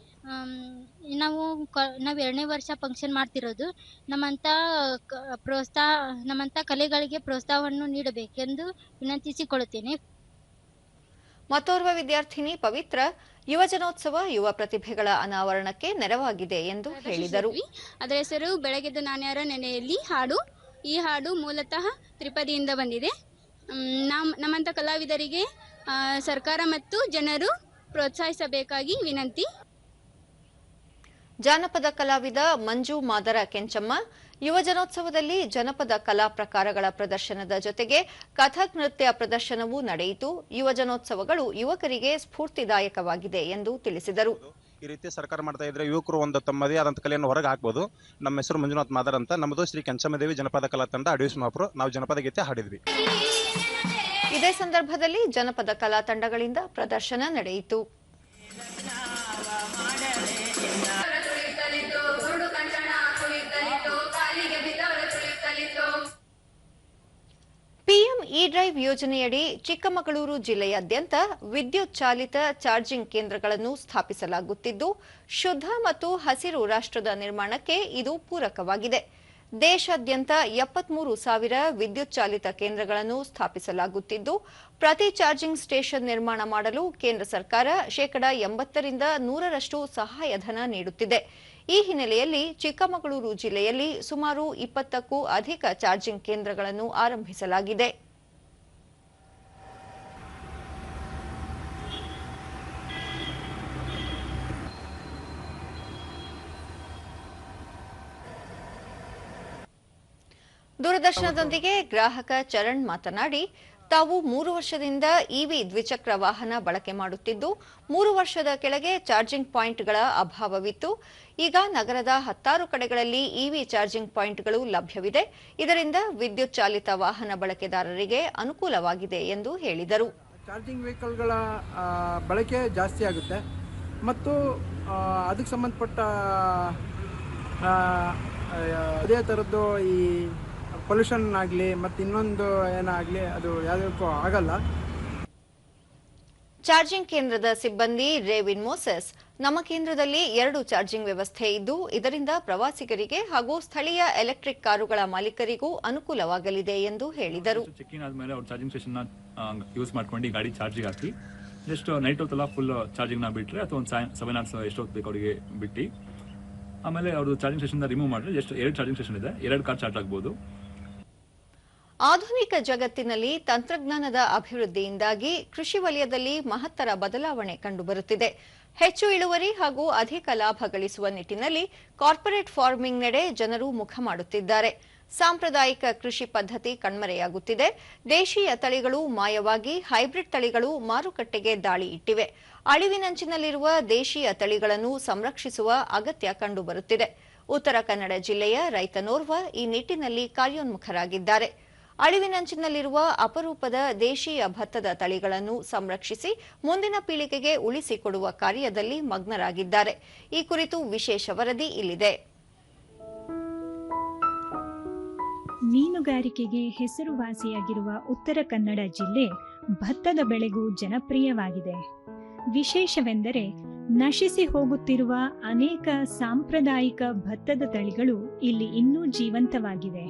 ನಾವು 2ನೇ ವರ್ಷ ಫಂಕ್ಷನ್ ಮಾಡ್ತಿರೋದು. ನಮ್ಮಂಥ ಕಲೆಗಳಿಗೆ ಪ್ರೋತ್ಸಾಹವನ್ನು ನೀಡಬೇಕೆಂದು ವಿನಂತಿಸಿಕೊಳ್ಳುತ್ತೇನೆ. ಮತ್ತೋರ್ವ ವಿದ್ಯಾರ್ಥಿನಿ ಪವಿತ್ರ, ಯುವಜನೋತ್ಸವ ಯುವ ಪ್ರತಿಭೆಗಳ ಅನಾವರಣಕ್ಕೆ ನೆರವಾಗಿದೆ ಎಂದು ಹೇಳಿದರು. ಅದರ ಹೆಸರು ಬೆಳಗೆದ ನಾಣ್ಯರ ನೆನೆಯಲ್ಲಿ ಹಾಡು. ಈ ಹಾಡು ಮೂಲತಃ ತ್ರಿಪದಿಯಿಂದ ಬಂದಿದೆ. ನಮ್ಮಂಥ ಕಲಾವಿದರಿಗೆ ಸರ್ಕಾರ ಮತ್ತು ಜನರು ಪ್ರೋತ್ಸಾಹಿಸಬೇಕಾಗಿ ವಿನಂತಿ. ಜಾನಪದ ಕಲಾವಿದ ಮಂಜು ಮಾದರ ಕೆಂಚಮ್ಮ, ಯುವಜನೋತ್ಸವದಲ್ಲಿ ಜನಪದ ಕಲಾ ಪ್ರಕಾರಗಳ ಪ್ರದರ್ಶನದ ಜೊತೆಗೆ ಕಥಕ್ ನೃತ್ಯ ಪ್ರದರ್ಶನವೂ ನಡೆಯಿತು. ಯುವಜನೋತ್ಸವಗಳು ಯುವಕರಿಗೆ ಸ್ಫೂರ್ತಿದಾಯಕವಾಗಿದೆ ಎಂದು ತಿಳಿಸಿದರು. ಈ ರೀತಿ ಸರ್ಕಾರ ಮಾಡ್ತಾ ಇದ್ರೆ ಯುವಕರು ಒಂದು ತಮ್ಮದೇ ಆದಂಥ ಕಲೆಯನ್ನು ಹೊರಗೆ ಹಾಕಬಹುದು. ನಮ್ಮ ಹೆಸರು ಮಂಜುನಾಥ್ ಮಾದರ್ ಅಂತ. ನಮ್ಮದು ಶ್ರೀ ಕೆಂಚಮ್ಮದೇವಿ ಜನಪದ ಕಲಾ ತಂಡ ಅಡವಿಸ್ ಮಹಾಪುರ. ನಾವು ಜನಪದ ಗೀತೆ ಹಾಡಿದ್ವಿ. ಇದೇ ಸಂದರ್ಭದಲ್ಲಿ ಜನಪದ ಕಲಾ ತಂಡಗಳಿಂದ ಪ್ರದರ್ಶನ ನಡೆಯಿತು. ಪಿಎಂ ಇ-ಡ್ರೈವ್ ಯೋಜನೆಯಡಿ ಚಿಕ್ಕಮಗಳೂರು ಜಿಲ್ಲೆಯಾದ್ಯಂತ ವಿದ್ಯುತ್ ಚಾಲಿತ ಚಾರ್ಜಿಂಗ್ ಕೇಂದ್ರಗಳನ್ನು ಸ್ಥಾಪಿಸಲಾಗುತ್ತಿದ್ದು, ಶುದ್ಧ ಮತ್ತು ಹಸಿರು ರಾಷ್ಟ್ರದ ನಿರ್ಮಾಣಕ್ಕೆ ಇದು ಪೂರಕವಾಗಿದೆ. ದೇಶಾದ್ಯಂತ 73,000 ವಿದ್ಯುತ್ ಚಾಲಿತ ಕೇಂದ್ರಗಳನ್ನು ಸ್ಥಾಪಿಸಲಾಗುತ್ತಿದ್ದು, ಪ್ರತಿ ಚಾರ್ಜಿಂಗ್ ಸ್ಟೇಷನ್ ನಿರ್ಮಾಣ ಮಾಡಲು ಕೇಂದ್ರ ಸರ್ಕಾರ ಶೇಕಡಾ 80ರಿಂದ 100ರಷ್ಟು ಸಹಾಯಧನ ನೀಡುತ್ತಿದೆ. ಈ ಹಿನ್ನೆಲೆಯಲ್ಲಿ ಚಿಕ್ಕಮಗಳೂರು ಜಿಲ್ಲೆಯಲ್ಲಿ ಸುಮಾರು 20ಕ್ಕೂ ಅಧಿಕ ಚಾರ್ಜಿಂಗ್ ಕೇಂದ್ರಗಳನ್ನು ಆರಂಭಿಸಲಾಗಿದೆ. ದೂರದರ್ಶನದೊಂದಿಗೆ ಗ್ರಾಹಕ ಚರಣ್ ಮಾತನಾಡಿ, ತಾವು 3 ವರ್ಷದಿಂದ ಇವಿ ದ್ವಿಚಕ್ರ ವಾಹನ ಬಳಕೆ ಮಾಡುತ್ತಿದ್ದು, 3 ವರ್ಷದ ಕೆಳಗೆ ಚಾರ್ಜಿಂಗ್ ಪಾಯಿಂಟ್ಗಳ ಅಭಾವವಿತ್ತು. ಈಗ ನಗರದ 10 ಕಡೆಗಳಲ್ಲಿ ಇವಿ ಚಾರ್ಜಿಂಗ್ ಪಾಯಿಂಟ್ಗಳು ಲಭ್ಯವಿದೆ. ಇದರಿಂದ ವಿದ್ಯುತ್ ಚಾಲಿತ ವಾಹನ ಬಳಕೆದಾರರಿಗೆ ಅನುಕೂಲವಾಗಿದೆ ಎಂದು ಹೇಳಿದರು. ಚಾರ್ಜಿಂಗ್ ವೆಹಿಕಲ್ಗಳ ಬಳಕೆ ಜಾಸ್ತಿ ಆಗುತ್ತೆ ಮತ್ತು ಅದಕ್ಕೆ ಸಂಬಂಧಪಟ್ಟ ಅದೇ ಥರದ್ದು ಈ ಪೊಲ್ಯೂಷನ್ ಆಗಲಿ ಮತ್ತು ಇನ್ನೊಂದು ಏನಾಗಲಿ ಅದು ಯಾವುದಕ್ಕೂ ಆಗಲ್ಲ. ಚಾರ್ಜಿಂಗ್ ಕೇಂದ್ರದ ಸಿಬ್ಬಂದಿ ರೇವಿನ್ ಮೋಸೆಸ್, ನಮ್ಮ ಕೇಂದ್ರದಲ್ಲಿ 2 ಚಾರ್ಜಿಂಗ್ ವ್ಯವಸ್ಥೆ ಇದ್ದು, ಇದರಿಂದ ಪ್ರವಾಸಿಗರಿಗೆ ಹಾಗೂ ಸ್ಥಳೀಯ ಎಲೆಕ್ಟ್ರಿಕ್ ಕಾರುಗಳ ಮಾಲೀಕರಿಗೂ ಅನುಕೂಲವಾಗಲಿದೆ ಎಂದು ಹೇಳಿದರು. ಚೆಕ್ಕಿಂಗ್ ಆದ್ಮೇಲೆ ಅವ್ರು ಚಾರ್ಜಿಂಗ್ ಸ್ಟೇಷನ್ ಯೂಸ್ ಮಾಡ್ಕೊಂಡು ಗಾಡಿ ಚಾರ್ಜಿಗೆ ಹಾಕಿ ಜಸ್ಟ್ ನೈಟ್ ಹೊತ್ತಲ್ಲ ಫುಲ್ ಚಾರ್ಜಿಂಗ್ ಬಿಟ್ಟರೆ ಅಥವಾ ಒಂದು 7 hours ಎಷ್ಟೊತ್ತು ಬೇಕು ಅವರಿಗೆ ಬಿಟ್ಟು ಆಮೇಲೆ ಅವ್ರದ್ದು ಚಾರ್ಜಿಂಗ್ ಸ್ಟೇಷನ್ ರಿಮೂವ್ ಮಾಡಿದ್ರೆ ಜಸ್ಟ್ 2 ಚಾರ್ಜಿಂಗ್ ಸ್ಟೇಷನ್ ಇದೆ, 2 ಕಾರ್ ಚಾರ್ಜ್ ಆಗ್ಬೋದು. ಆಧುನಿಕ ಜಗತ್ತಿನಲ್ಲಿ ತಂತ್ರಜ್ಞಾನದ ಅಭಿವೃದ್ಧಿಯಿಂದಾಗಿ ಕೃಷಿ ವಲಯದಲ್ಲಿ ಮಹತ್ತರ ಬದಲಾವಣೆ ಕಂಡುಬರುತ್ತಿದೆ. ಹೆಚ್ಚು ಇಳುವರಿ ಹಾಗೂ ಅಧಿಕ ಲಾಭ ಗಳಿಸುವ ನಿಟ್ಟಿನಲ್ಲಿ ಕಾರ್ಪೊರೇಟ್ ಫಾರ್ಮಿಂಗ್ ನೆಡೆ ಜನರು ಮುಖ ಮಾಡುತ್ತಿದ್ದಾರೆ. ಸಾಂಪ್ರದಾಯಿಕ ಕೃಷಿ ಪದ್ಧತಿ ಕಣ್ಮರೆಯಾಗುತ್ತಿದೆ. ದೇಶೀಯ ತಳಿಗಳು ಮಾಯವಾಗಿ ಹೈಬ್ರಿಡ್ ತಳಿಗಳು ಮಾರುಕಟ್ಟೆಗೆ ದಾಳಿ ಇಟ್ಟಿವೆ. ಅಳಿವಿನಂಚಿನಲ್ಲಿರುವ ದೇಶೀಯ ತಳಿಗಳನ್ನು ಸಂರಕ್ಷಿಸುವ ಅಗತ್ಯ ಕಂಡುಬರುತ್ತಿದೆ. ಉತ್ತರ ಕನ್ನಡ ಜಿಲ್ಲೆಯ ರೈತನೋರ್ವ ಈ ನಿಟ್ಟಿನಲ್ಲಿ ಕಾರ್ಯೋನ್ಮುಖರಾಗಿದ್ದಾರೆ. ಅಳಿವಿನಂಚಿನಲ್ಲಿರುವ ಅಪರೂಪದ ದೇಶೀಯ ಭತ್ತದ ತಳಿಗಳನ್ನು ಸಂರಕ್ಷಿಸಿ ಮುಂದಿನ ಪೀಳಿಗೆಗೆ ಉಳಿಸಿಕೊಡುವ ಕಾರ್ಯದಲ್ಲಿ ಮಗ್ನರಾಗಿದ್ದಾರೆ. ಈ ಕುರಿತು ವಿಶೇಷ ವರದಿ ಇಲ್ಲಿದೆ. ಮೀನುಗಾರಿಕೆಗೆ ಹೆಸರುವಾಸಿಯಾಗಿರುವ ಉತ್ತರ ಕನ್ನಡ ಜಿಲ್ಲೆ ಭತ್ತದ ಬೆಳೆಗೂ ಜನಪ್ರಿಯವಾಗಿದೆ. ವಿಶೇಷವೆಂದರೆ ನಶಿಸಿ ಹೋಗುತ್ತಿರುವ ಅನೇಕ ಸಾಂಪ್ರದಾಯಿಕ ಭತ್ತದ ತಳಿಗಳು ಇಲ್ಲಿ ಇನ್ನೂ ಜೀವಂತವಾಗಿವೆ.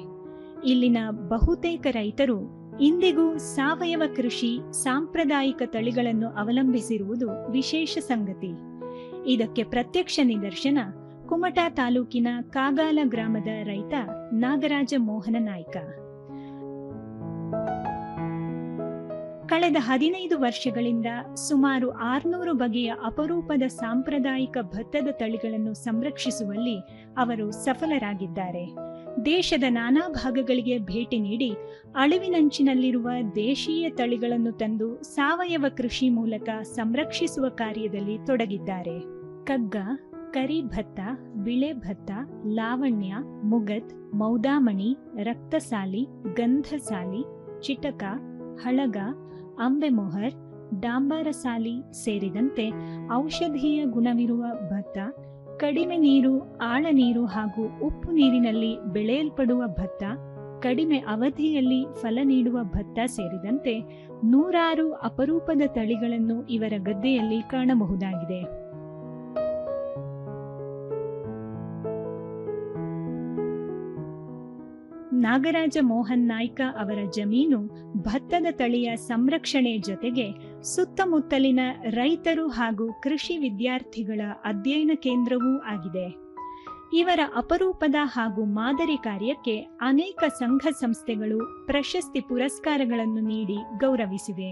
ಇಲ್ಲಿನ ಬಹುತೇಕ ರೈತರು ಇಂದಿಗೂ ಸಾವಯವ ಕೃಷಿ, ಸಾಂಪ್ರದಾಯಿಕ ತಳಿಗಳನ್ನು ಅವಲಂಬಿಸಿರುವುದು ವಿಶೇಷ ಸಂಗತಿ. ಇದಕ್ಕೆ ಪ್ರತ್ಯಕ್ಷ ನಿದರ್ಶನ ಕುಮಟಾ ತಾಲೂಕಿನ ಕಾಗಾಲ ಗ್ರಾಮದ ರೈತ ನಾಗರಾಜ ಮೋಹನ ನಾಯ್ಕ. ಕಳೆದ 15 ವರ್ಷಗಳಿಂದ ಸುಮಾರು 600 ಬಗೆಯ ಅಪರೂಪದ ಸಾಂಪ್ರದಾಯಿಕ ಭತ್ತದ ತಳಿಗಳನ್ನು ಸಂರಕ್ಷಿಸುವಲ್ಲಿ ಅವರು ಸಫಲರಾಗಿದ್ದಾರೆ. ದೇಶದ ನಾನಾ ಭಾಗಗಳಿಗೆ ಭೇಟಿ ನೀಡಿ ಅಳಿವಿನಂಚಿನಲ್ಲಿರುವ ದೇಶೀಯ ತಳಿಗಳನ್ನು ತಂದು ಸಾವಯವ ಕೃಷಿ ಮೂಲಕ ಸಂರಕ್ಷಿಸುವ ಕಾರ್ಯದಲ್ಲಿ ತೊಡಗಿದ್ದಾರೆ. ಕಗ್ಗ, ಕರಿ ಭತ್ತ, ಬಿಳೆ ಭತ್ತ, ಲಾವಣ್ಯ, ಮುಗದ್, ಮೌದಾಮಣಿ, ರಕ್ತಸಾಲಿ, ಗಂಧಸಾಲಿ, ಚಿಟಕ, ಹಳಗ, ಅಂಬೆಮೊಹರ್, ಡಾಂಬಾರಸಾಲಿ ಸೇರಿದಂತೆ ಔಷಧೀಯ ಗುಣವಿರುವ ಭತ್ತ, ಕಡಿಮೆ ನೀರು, ಆಳ ನೀರು ಹಾಗೂ ಉಪ್ಪು ನೀರಿನಲ್ಲಿ ಬೆಳೆಯಲ್ಪಡುವ ಭತ್ತ, ಕಡಿಮೆ ಅವಧಿಯಲ್ಲಿ ಫಲ ನೀಡುವ ಭತ್ತ ಸೇರಿದಂತೆ 100 ಅಪರೂಪದ ತಳಿಗಳನ್ನು ಇವರ ಗದ್ದೆಯಲ್ಲಿ ಕಾಣಬಹುದಾಗಿದೆ. ನಾಗರಾಜ ಮೋಹನ್ ನಾಯ್ಕ ಅವರ ಜಮೀನು ಭತ್ತದ ತಳಿಯ ಸಂರಕ್ಷಣೆ ಜೊತೆಗೆ ಸುತ್ತಮುತ್ತಲಿನ ರೈತರು ಹಾಗೂ ಕೃಷಿ ವಿದ್ಯಾರ್ಥಿಗಳ ಅಧ್ಯಯನ ಕೇಂದ್ರವೂ ಆಗಿದೆ. ಇವರ ಅಪರೂಪದ ಹಾಗೂ ಮಾದರಿ ಕಾರ್ಯಕ್ಕೆ ಅನೇಕ ಸಂಘ ಸಂಸ್ಥೆಗಳು ಪ್ರಶಸ್ತಿ ಪುರಸ್ಕಾರಗಳನ್ನು ನೀಡಿ ಗೌರವಿಸಿವೆ.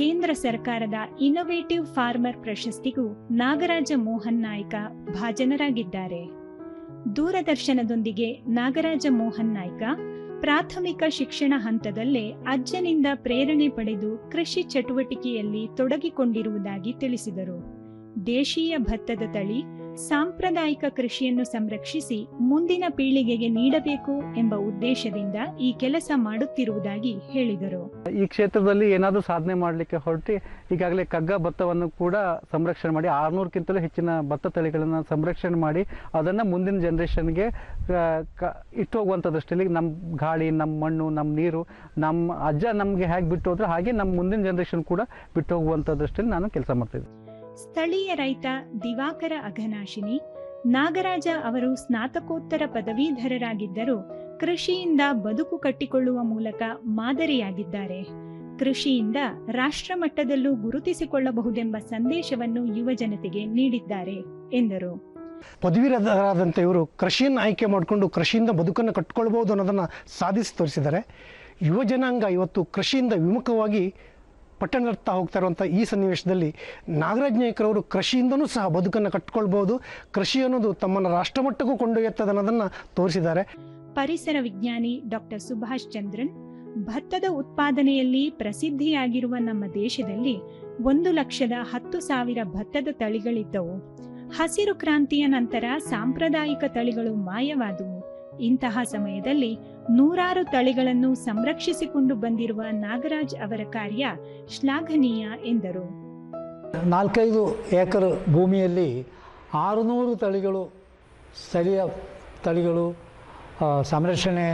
ಕೇಂದ್ರ ಸರ್ಕಾರದ ಇನ್ನೋವೇಟಿವ್ ಫಾರ್ಮರ್ ಪ್ರಶಸ್ತಿಗೂ ನಾಗರಾಜ ಮೋಹನ್ ನಾಯ್ಕ ಭಾಜನರಾಗಿದ್ದಾರೆ. ದೂರದರ್ಶನದೊಂದಿಗೆ ನಾಗರಾಜ ಮೋಹನ್ ನಾಯ್ಕ ಪ್ರಾಥಮಿಕ ಶಿಕ್ಷಣ ಹಂತದಲ್ಲೇ ಅಜ್ಜನಿಂದ ಪ್ರೇರಣೆ ಪಡೆದು ಕೃಷಿ ಚಟುವಟಿಕೆಯಲ್ಲಿ ತೊಡಗಿಕೊಂಡಿರುವುದಾಗಿ ತಿಳಿಸಿದರು. ದೇಶೀಯ ಭತ್ತದ ತಳಿ, ಸಾಂಪ್ರದಾಯಿಕ ಕೃಷಿಯನ್ನು ಸಂರಕ್ಷಿಸಿ ಮುಂದಿನ ಪೀಳಿಗೆಗೆ ನೀಡಬೇಕು ಎಂಬ ಉದ್ದೇಶದಿಂದ ಈ ಕೆಲಸ ಮಾಡುತ್ತಿರುವುದಾಗಿ ಹೇಳಿದರು. ಈ ಕ್ಷೇತ್ರದಲ್ಲಿ ಏನಾದರೂ ಸಾಧನೆ ಮಾಡಲಿಕ್ಕೆ ಹೊರಟಿ ಈಗಾಗಲೇ ಕಗ್ಗ ಭತ್ತವನ್ನು ಕೂಡ ಸಂರಕ್ಷಣೆ ಮಾಡಿ 600ಕ್ಕಿಂತಲೂ ಹೆಚ್ಚಿನ ಭತ್ತ ತಳಿಗಳನ್ನು ಸಂರಕ್ಷಣೆ ಮಾಡಿ ಅದನ್ನು ಮುಂದಿನ ಜನರೇಷನ್ಗೆ ಇಟ್ಟು ಹೋಗುವಂಥ ದೃಷ್ಟಿಯಲ್ಲಿ ನಮ್ಮ ಗಾಳಿ, ನಮ್ಮ ಮಣ್ಣು, ನಮ್ಮ ನೀರು, ನಮ್ಮ ಅಜ್ಜ ನಮಗೆ ಹೇಗೆ ಬಿಟ್ಟು ಹೋದ್ರೆ ಹಾಗೆ ನಮ್ಮ ಮುಂದಿನ ಜನರೇಷನ್ ಕೂಡ ಬಿಟ್ಟು ಹೋಗುವಂಥ ದೃಷ್ಟಿಯಲ್ಲಿ ನಾನು ಕೆಲಸ ಮಾಡ್ತಿದ್ದೆ. ಸ್ಥಳೀಯ ರೈತ ದಿವಾಕರ ಅಘನಾಶಿನಿ ನಾಗರಾಜ ಅವರು ಸ್ನಾತಕೋತ್ತರ ಪದವೀಧರರಾಗಿದ್ದರೂ ಕೃಷಿಯಿಂದ ಬದುಕು ಕಟ್ಟಿಕೊಳ್ಳುವ ಮೂಲಕ ಮಾದರಿಯಾಗಿದ್ದಾರೆ. ಕೃಷಿಯಿಂದ ರಾಷ್ಟ್ರ ಮಟ್ಟದಲ್ಲೂ ಗುರುತಿಸಿಕೊಳ್ಳಬಹುದೆಂಬ ಸಂದೇಶವನ್ನು ಯುವ ಜನತೆಗೆ ನೀಡಿದ್ದಾರೆ ಎಂದರು. ಪದವೀಧರರಾದಂಥ ಇವರು ಕೃಷಿಯನ್ನು ಆಯ್ಕೆ ಮಾಡಿಕೊಂಡು ಕೃಷಿಯಿಂದ ಬದುಕನ್ನು ಕಟ್ಟಿಕೊಳ್ಬಹುದು ಅನ್ನೋದನ್ನು ಸಾಧಿಸಿ ತೋರಿಸಿದ್ದಾರೆ. ಯುವ ಜನಾಂಗ ಇವತ್ತು ಕೃಷಿಯಿಂದ ವಿಮುಖವಾಗಿ ಪಟ್ಟಣದತ್ತ ಹೋಗ್ತಾ ಇರುವಂಥ ಈ ಸನ್ನಿವೇಶದಲ್ಲಿ ನಾಗರಾಜ್ ನಾಯ್ಕರವರು ಕೃಷಿಯಿಂದನೂ ಸಹ ಬದುಕನ್ನು ಕಟ್ಟಿಕೊಳ್ಬಹುದು, ಕೃಷಿ ಅನ್ನೋದು ತಮ್ಮನ್ನು ರಾಷ್ಟ್ರಮಟ್ಟಕ್ಕೂ ಕೊಂಡೊಯ್ಯುತ್ತದೆ ಅನ್ನೋದನ್ನು ತೋರಿಸಿದ್ದಾರೆ. ಪರಿಸರ ವಿಜ್ಞಾನಿ ಡಾಕ್ಟರ್ ಸುಭಾಷ್ ಚಂದ್ರನ್, ಭತ್ತದ ಉತ್ಪಾದನೆಯಲ್ಲಿ ಪ್ರಸಿದ್ಧಿಯಾಗಿರುವ ನಮ್ಮ ದೇಶದಲ್ಲಿ 1,10,000 ಭತ್ತದ ತಳಿಗಳಿದ್ದವು. ಹಸಿರು ಕ್ರಾಂತಿಯ ನಂತರ ಸಾಂಪ್ರದಾಯಿಕ ತಳಿಗಳು ಮಾಯವಾದವು. ಇಂತಹ ಸಮಯದಲ್ಲಿ 100 ತಳಿಗಳನ್ನು ಸಂರಕ್ಷಿಸಿಕೊಂಡು ಬಂದಿರುವ ನಾಗರಾಜ್ ಅವರ ಕಾರ್ಯ ಶ್ಲಾಘನೀಯ ಎಂದರು. 4-5 ಎಕರೆ ಭೂಮಿಯಲ್ಲಿ 600 ತಳಿಗಳು, ಸ್ಥಳೀಯ ತಳಿಗಳು ಸಂರಕ್ಷಣೆ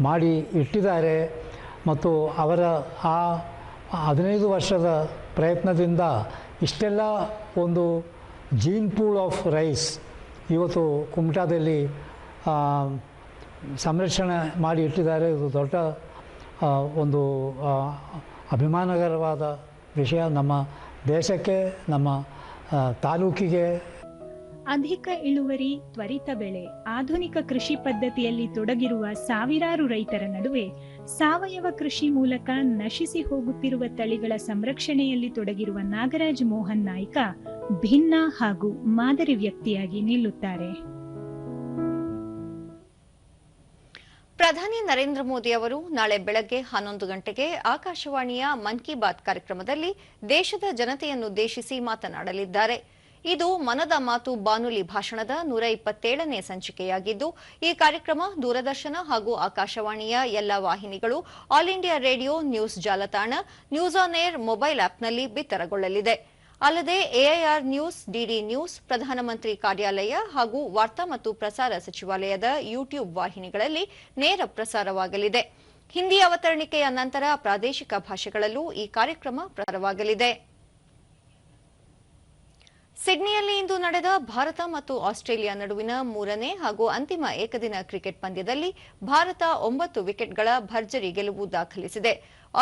ಮಾಡಿ ಇಟ್ಟಿದ್ದಾರೆ. ಮತ್ತು ಅವರ ಆ 15 ವರ್ಷದ ಪ್ರಯತ್ನದಿಂದ ಇಷ್ಟೆಲ್ಲ ಒಂದು ಜೀನ್ ಪೂಲ್ ಆಫ್ ರೈಸ್ ಇವತ್ತು ಕುಮಟಾದಲ್ಲಿ ಸಂರಕ್ಷಣೆ ಮಾಡಿ ಇಟ್ಟಿದ್ದಾರೆ. ಇದು ದೊಡ್ಡ ಒಂದು ಅಭಿಮಾನಕರವಾದ ವಿಷಯ ನಮ್ಮ ದೇಶಕ್ಕೆ, ನಮ್ಮ ತಾಲೂಕಿಗೆ. ಅಧಿಕ ಇಳುವರಿ, ತ್ವರಿತ ಬೆಳೆ, ಆಧುನಿಕ ಕೃಷಿ ಪದ್ಧತಿಯಲ್ಲಿ ತೊಡಗಿರುವ ಸಾವಿರಾರು ರೈತರ ನಡುವೆ ಸಾವಯವ ಕೃಷಿ ಮೂಲಕ ನಶಿಸಿ ಹೋಗುತ್ತಿರುವ ತಳಿಗಳ ಸಂರಕ್ಷಣೆಯಲ್ಲಿ ತೊಡಗಿರುವ ನಾಗರಾಜ್ ಮೋಹನ್ ನಾಯ್ಕ ಭಿನ್ನ ಹಾಗೂ ಮಾದರಿ ವ್ಯಕ್ತಿಯಾಗಿ ನಿಲ್ಲುತ್ತಾರೆ. ಪ್ರಧಾನಿ ನರೇಂದ್ರ ಮೋದಿ ಅವರು ನಾಳೆ ಬೆಳಗ್ಗೆ 11 ಗಂಟೆಗೆ ಆಕಾಶವಾಣಿಯ ಮನ್ ಕಿ ಬಾತ್ ಕಾರ್ಯಕ್ರಮದಲ್ಲಿ ದೇಶದ ಜನತೆಯನ್ನುದ್ದೇಶಿಸಿ ಮಾತನಾಡಲಿದ್ದಾರೆ. ಇದು ಮನದ ಮಾತು ಬಾನುಲಿ ಭಾಷಣದ 127ನೇ ಸಂಚಿಕೆಯಾಗಿದ್ದು, ಈ ಕಾರ್ಯಕ್ರಮ ದೂರದರ್ಶನ ಹಾಗೂ ಆಕಾಶವಾಣಿಯ ಎಲ್ಲ ವಾಹಿನಿಗಳು, ಆಲ್ ಇಂಡಿಯಾ ರೇಡಿಯೋ ನ್ಯೂಸ್ ಜಾಲತಾಣ, ನ್ಯೂಸ್ ಆನ್ ಏರ್ ಮೊಬೈಲ್ ಆಪ್ನಲ್ಲಿ ಬಿತ್ತರಗೊಳ್ಳಲಿದೆ. ಅಲ್ಲದೆ ಎಐಆರ್ ನ್ಯೂಸ್, ಡಿಡಿ ನ್ಯೂಸ್, ಪ್ರಧಾನಮಂತ್ರಿ ಕಾರ್ಯಾಲಯ ಹಾಗೂ ವಾರ್ತಾ ಮತ್ತು ಪ್ರಸಾರ ಸಚಿವಾಲಯದ ಯೂಟ್ಯೂಬ್ ವಾಹಿನಿಗಳಲ್ಲಿ ನೇರ ಪ್ರಸಾರವಾಗಲಿದೆ. ಹಿಂದಿ ಅವತರಣಿಕೆಯ ನಂತರ ಪ್ರಾದೇಶಿಕ ಭಾಷೆಗಳಲ್ಲೂ ಈ ಕಾರ್ಯಕ್ರಮ ಪ್ರಸಾರವಾಗಲಿದೆ. ಸಿಡ್ನಿಯಲ್ಲಿ ಇಂದು ನಡೆದ ಭಾರತ ಮತ್ತು ಆಸ್ಟ್ರೇಲಿಯಾ ನಡುವಿನ 3ನೇ ಹಾಗೂ ಅಂತಿಮ ಏಕದಿನ ಕ್ರಿಕೆಟ್ ಪಂದ್ಯದಲ್ಲಿ ಭಾರತ 9 ವಿಕೆಟ್ಗಳ ಭರ್ಜರಿ ಗೆಲುವು ದಾಖಲಿಸಿದೆ.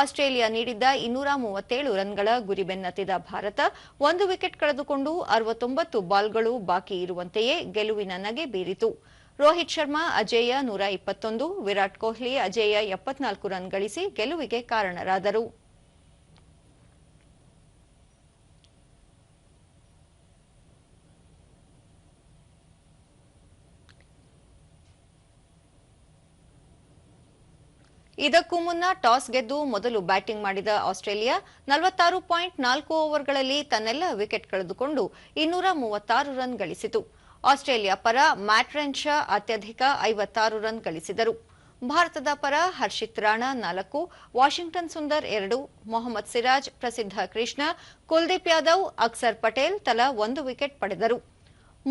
ಆಸ್ಟ್ರೇಲಿಯಾ ನೀಡಿದ್ದ 237 ರನ್ಗಳ ಗುರಿ ಬೆನ್ನತ್ತಿದ ಭಾರತ 1 ವಿಕೆಟ್ ಕಳೆದುಕೊಂಡು 69 ಬಾಲ್ಗಳು ಬಾಕಿ ಇರುವಂತೆಯೇ ಗೆಲುವಿನ ನಗೆ ಬೀರಿತು. ರೋಹಿತ್ ಶರ್ಮಾ ಅಜೇಯ 121, ವಿರಾಟ್ ಕೊಹ್ಲಿ ಅಜೇಯ 74 ರನ್ ಗಳಿಸಿ ಗೆಲುವಿಗೆ ಕಾರಣರಾದರು. ಇದಕ್ಕೂ ಮುನ್ನ ಟಾಸ್ ಗೆದ್ದು ಮೊದಲು ಬ್ಯಾಟಿಂಗ್ ಮಾಡಿದ ಆಸ್ಟ್ರೇಲಿಯಾ 46.4 ಓವರ್ಗಳಲ್ಲಿ ತನ್ನೆಲ್ಲ ವಿಕೆಟ್ ಕಳೆದುಕೊಂಡು 236 ರನ್ ಗಳಿಸಿತು. ಆಸ್ಟ್ರೇಲಿಯಾ ಪರ ಮ್ಯಾಟ್ ರೆನ್ಶಾ ಅತ್ಯಧಿಕ 56 ರನ್ ಗಳಿಸಿದರು. ಭಾರತದ ಪರ ಹರ್ಷಿತ್ ರಾಣಾ 4, ವಾಷಿಂಗ್ಟನ್ ಸುಂದರ್ 2, ಮೊಹಮ್ಮದ್ ಸಿರಾಜ್, ಪ್ರಸಿದ್ಧ ಕೃಷ್ಣ, ಕುಲ್ದೀಪ್ ಯಾದವ್, ಅಕ್ಸರ್ ಪಟೇಲ್ ತಲಾ 1 ವಿಕೆಟ್ ಪಡೆದರು.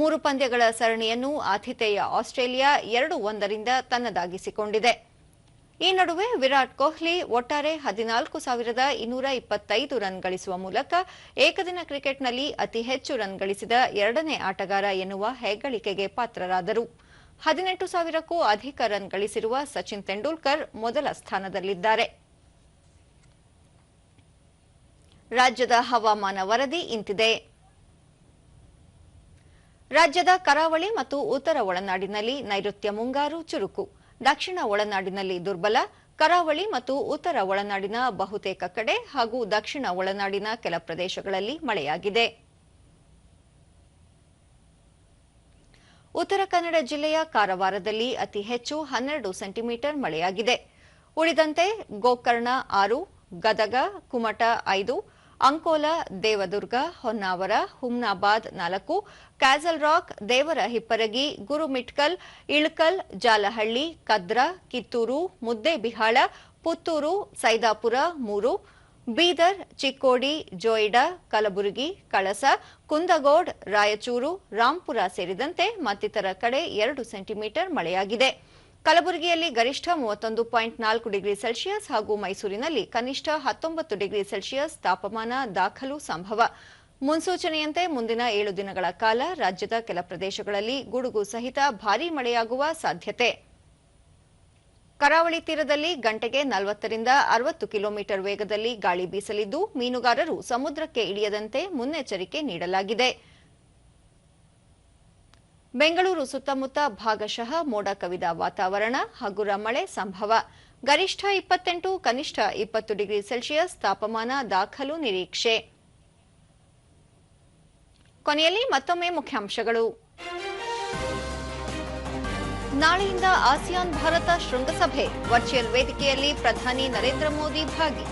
3 ಪಂದ್ಯಗಳ ಸರಣಿಯನ್ನು ಆತಿಥೇಯ ಆಸ್ಟ್ರೇಲಿಯಾ 2-1ರಿಂದ ತನ್ನದಾಗಿಸಿಕೊಂಡಿದೆ. ಈ ನಡುವೆ ವಿರಾಟ್ ಕೊಹ್ಲಿ ಒಟ್ಟಾರೆ 14,225 ರನ್ ಗಳಿಸುವ ಮೂಲಕ ಏಕದಿನ ಕ್ರಿಕೆಟ್ನಲ್ಲಿ ಅತಿ ಹೆಚ್ಚು ರನ್ ಗಳಿಸಿದ 2ನೇ ಆಟಗಾರ ಎನ್ನುವ ಹೆಗ್ಗಳಿಕೆಗೆ ಪಾತ್ರರಾದರು. 18,000ಕ್ಕೂ ಅಧಿಕ ರನ್ ಗಳಿಸಿರುವ ಸಚಿನ್ ತೆಂಡೂಲ್ಕರ್ ಮೊದಲ ಸ್ಥಾನದಲ್ಲಿದ್ದಾರೆ. ರಾಜ್ಯದ ಹವಾಮಾನ ವರದಿ ಇಂತಿದೆ. ರಾಜ್ಯದ ಕರಾವಳಿ ಮತ್ತು ಉತ್ತರ ಒಳನಾಡಿನಲ್ಲಿ ನೈಋತ್ಯ ಮುಂಗಾರು ಚುರುಕು, ದಕ್ಷಿಣ ಒಳನಾಡಿನಲ್ಲಿ ದುರ್ಬಲ, ಕರಾವಳಿ ಮತ್ತು ಉತ್ತರ ಒಳನಾಡಿನ ಬಹುತೇಕ ಕಡೆ ಹಾಗೂ ದಕ್ಷಿಣ ಒಳನಾಡಿನ ಕೆಲ ಪ್ರದೇಶಗಳಲ್ಲಿ ಮಳೆಯಾಗಿದೆ. ಉತ್ತರ ಕನ್ನಡ ಜಿಲ್ಲೆಯ ಕಾರವಾರದಲ್ಲಿ ಅತಿ ಹೆಚ್ಚು 12 ಸೆಂಟಿಮೀಟರ್ ಮಳೆಯಾಗಿದೆ. ಉಳಿದಂತೆ ಗೋಕರ್ಣ 6, ಗದಗ, ಕುಮಟಾ 5, ಅಂಕೋಲ, ದೇವದುರ್ಗ, ಹೊನ್ನಾವರ, ಹುಮ್ನಾಬಾದ್ 4, ಕ್ಯಾಸಲ್ ರಾಕ್, ದೇವರ ಹಿಪ್ಪರಗಿ, ಗುರುಮಿಟ್ಕಲ್, ಇಳಕಲ್, ಜಾಲಹಳ್ಳಿ, ಕದ್ರಾ, ಕಿತ್ತೂರು, ಮುದ್ದೇಬಿಹಾಳ, ಪುತ್ತೂರು, ಸೈದಾಪುರ 3, ಬೀದರ್, ಚಿಕ್ಕೋಡಿ, ಜೋಯಿಡಾ, ಕಲಬುರಗಿ, ಕಳಸ, ಕುಂದಗೋಡ್, ರಾಯಚೂರು, ರಾಂಪುರ ಸೇರಿದಂತೆ ಮತ್ತಿತರ ಕಡೆ 2 ಸೆಂಟಿಮೀಟರ್ ಮಳೆಯಾಗಿದೆ. ಕಲಬುರಗಿಯಲ್ಲಿ ಗರಿಷ್ಠ 31.4 ಡಿಗ್ರಿ ಸೆಲ್ಸಿಯಸ್ ಹಾಗೂ ಮೈಸೂರಿನಲ್ಲಿ ಕನಿಷ್ಠ 19 ಡಿಗ್ರಿ ಸೆಲ್ಸಿಯಸ್ ತಾಪಮಾನ ದಾಖಲು ಸಂಭವ. ಮುನ್ಸೂಚನೆಯಂತೆ ಮುಂದಿನ 7 ದಿನಗಳ ಕಾಲ ರಾಜ್ಯದ ಕೆಲ ಪ್ರದೇಶಗಳಲ್ಲಿ ಗುಡುಗು ಸಹಿತ ಭಾರೀ ಮಳೆಯಾಗುವ ಸಾಧ್ಯತೆ. ಕರಾವಳಿ ತೀರದಲ್ಲಿ ಗಂಟೆಗೆ 40ರಿಂದ 60 ಕಿಲೋಮೀಟರ್ ವೇಗದಲ್ಲಿ ಗಾಳಿ ಬೀಸಲಿದ್ದು ಮೀನುಗಾರರು ಸಮುದ್ರಕ್ಕೆ ಇಳಿಯದಂತೆ ಮುನ್ನೆಚ್ಚರಿಕೆ ನೀಡಲಾಗಿದೆ. ಬೆಂಗಳೂರು ಸುತ್ತಮುತ್ತ ಭಾಗಶಃ ಮೋಡ ಕವಿದ ವಾತಾವರಣ, ಹಗುರ ಮಳೆ ಸಂಭವ. ಗರಿಷ್ಠ 28, ಕನಿಷ್ಠ 20 ಡಿಗ್ರಿ ಸೆಲ್ಸಿಯಸ್ ತಾಪಮಾನ ದಾಖಲು ನಿರೀಕ್ಷೆ. ಕೊನೆಯಲ್ಲಿ ಮತ್ತೊಮ್ಮೆ ಮುಖ್ಯಾಂಶಗಳು. ನಾಳೆಯಿಂದ ಆಸಿಯಾನ್ ಭಾರತ ಶೃಂಗಸಭೆ, ವರ್ಚುವಲ್ ವೇದಿಕೆಯಲ್ಲಿ ಪ್ರಧಾನಿ ನರೇಂದ್ರ ಮೋದಿ ಭಾಗಿ.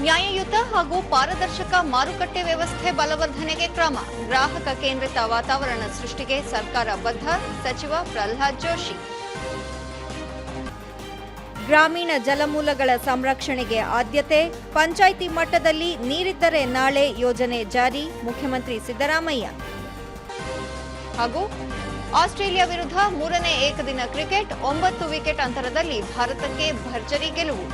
ನ್ಯಾಯಯುತ ಹಾಗೂ ಪಾರದರ್ಶಕ ಮಾರುಕಟ್ಟೆ ವ್ಯವಸ್ಥೆ ಬಲವರ್ಧನೆಗೆ ಕ್ರಮ, ಗ್ರಾಹಕ ಕೇಂದ್ರಿತ ವಾತಾವರಣ ಸೃಷ್ಟಿಗೆ ಸರ್ಕಾರ ಬದ್ಧ, ಸಚಿವ ಪ್ರಹ್ಲಾದ್ ಜೋಶಿ. ಗ್ರಾಮೀಣ ಜಲಮೂಲಗಳ ಸಂರಕ್ಷಣೆಗೆ ಆದ್ಯತೆ, ಪಂಚಾಯಿತಿ ಮಟ್ಟದಲ್ಲಿ ನೀರಿದ್ದರೆ ನಾಳೆ ಯೋಜನೆ ಜಾರಿ, ಮುಖ್ಯಮಂತ್ರಿ ಸಿದ್ದರಾಮಯ್ಯ. ಹಾಗೂ ಆಸ್ಟ್ರೇಲಿಯಾ ವಿರುದ್ಧ 3ನೇ ಏಕದಿನ ಕ್ರಿಕೆಟ್, 9 ವಿಕೆಟ್ ಅಂತರದಲ್ಲಿ ಭಾರತಕ್ಕೆ ಭರ್ಜರಿ ಗೆಲುವು.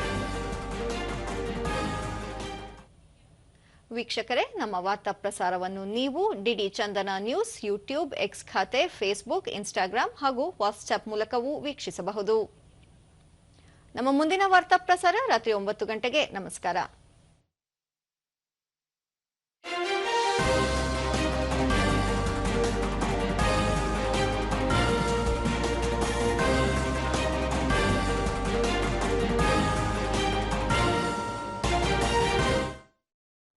ವೀಕ್ಷಕರೇ, ನಮ್ಮ ವಾರ್ತಾ ಪ್ರಸಾರವನ್ನು ನೀವು ಡಿಡಿ ಚಂದನ ನ್ಯೂಸ್, ಯೂಟ್ಯೂಬ್, ಎಕ್ಸ್ ಖಾತೆ, ಫೇಸ್ಬುಕ್, ಇನ್ಸ್ಟಾಗ್ರಾಂ ಹಾಗೂ ವಾಟ್ಸ್ಆಪ್ ಮೂಲಕವೂ ವೀಕ್ಷಿಸಬಹುದು. ನಮ್ಮ ಮುಂದಿನ ವಾರ್ತಾ ಪ್ರಸಾರ ರಾತ್ರಿ 9 ಗಂಟೆಗೆ. ನಮಸ್ಕಾರ.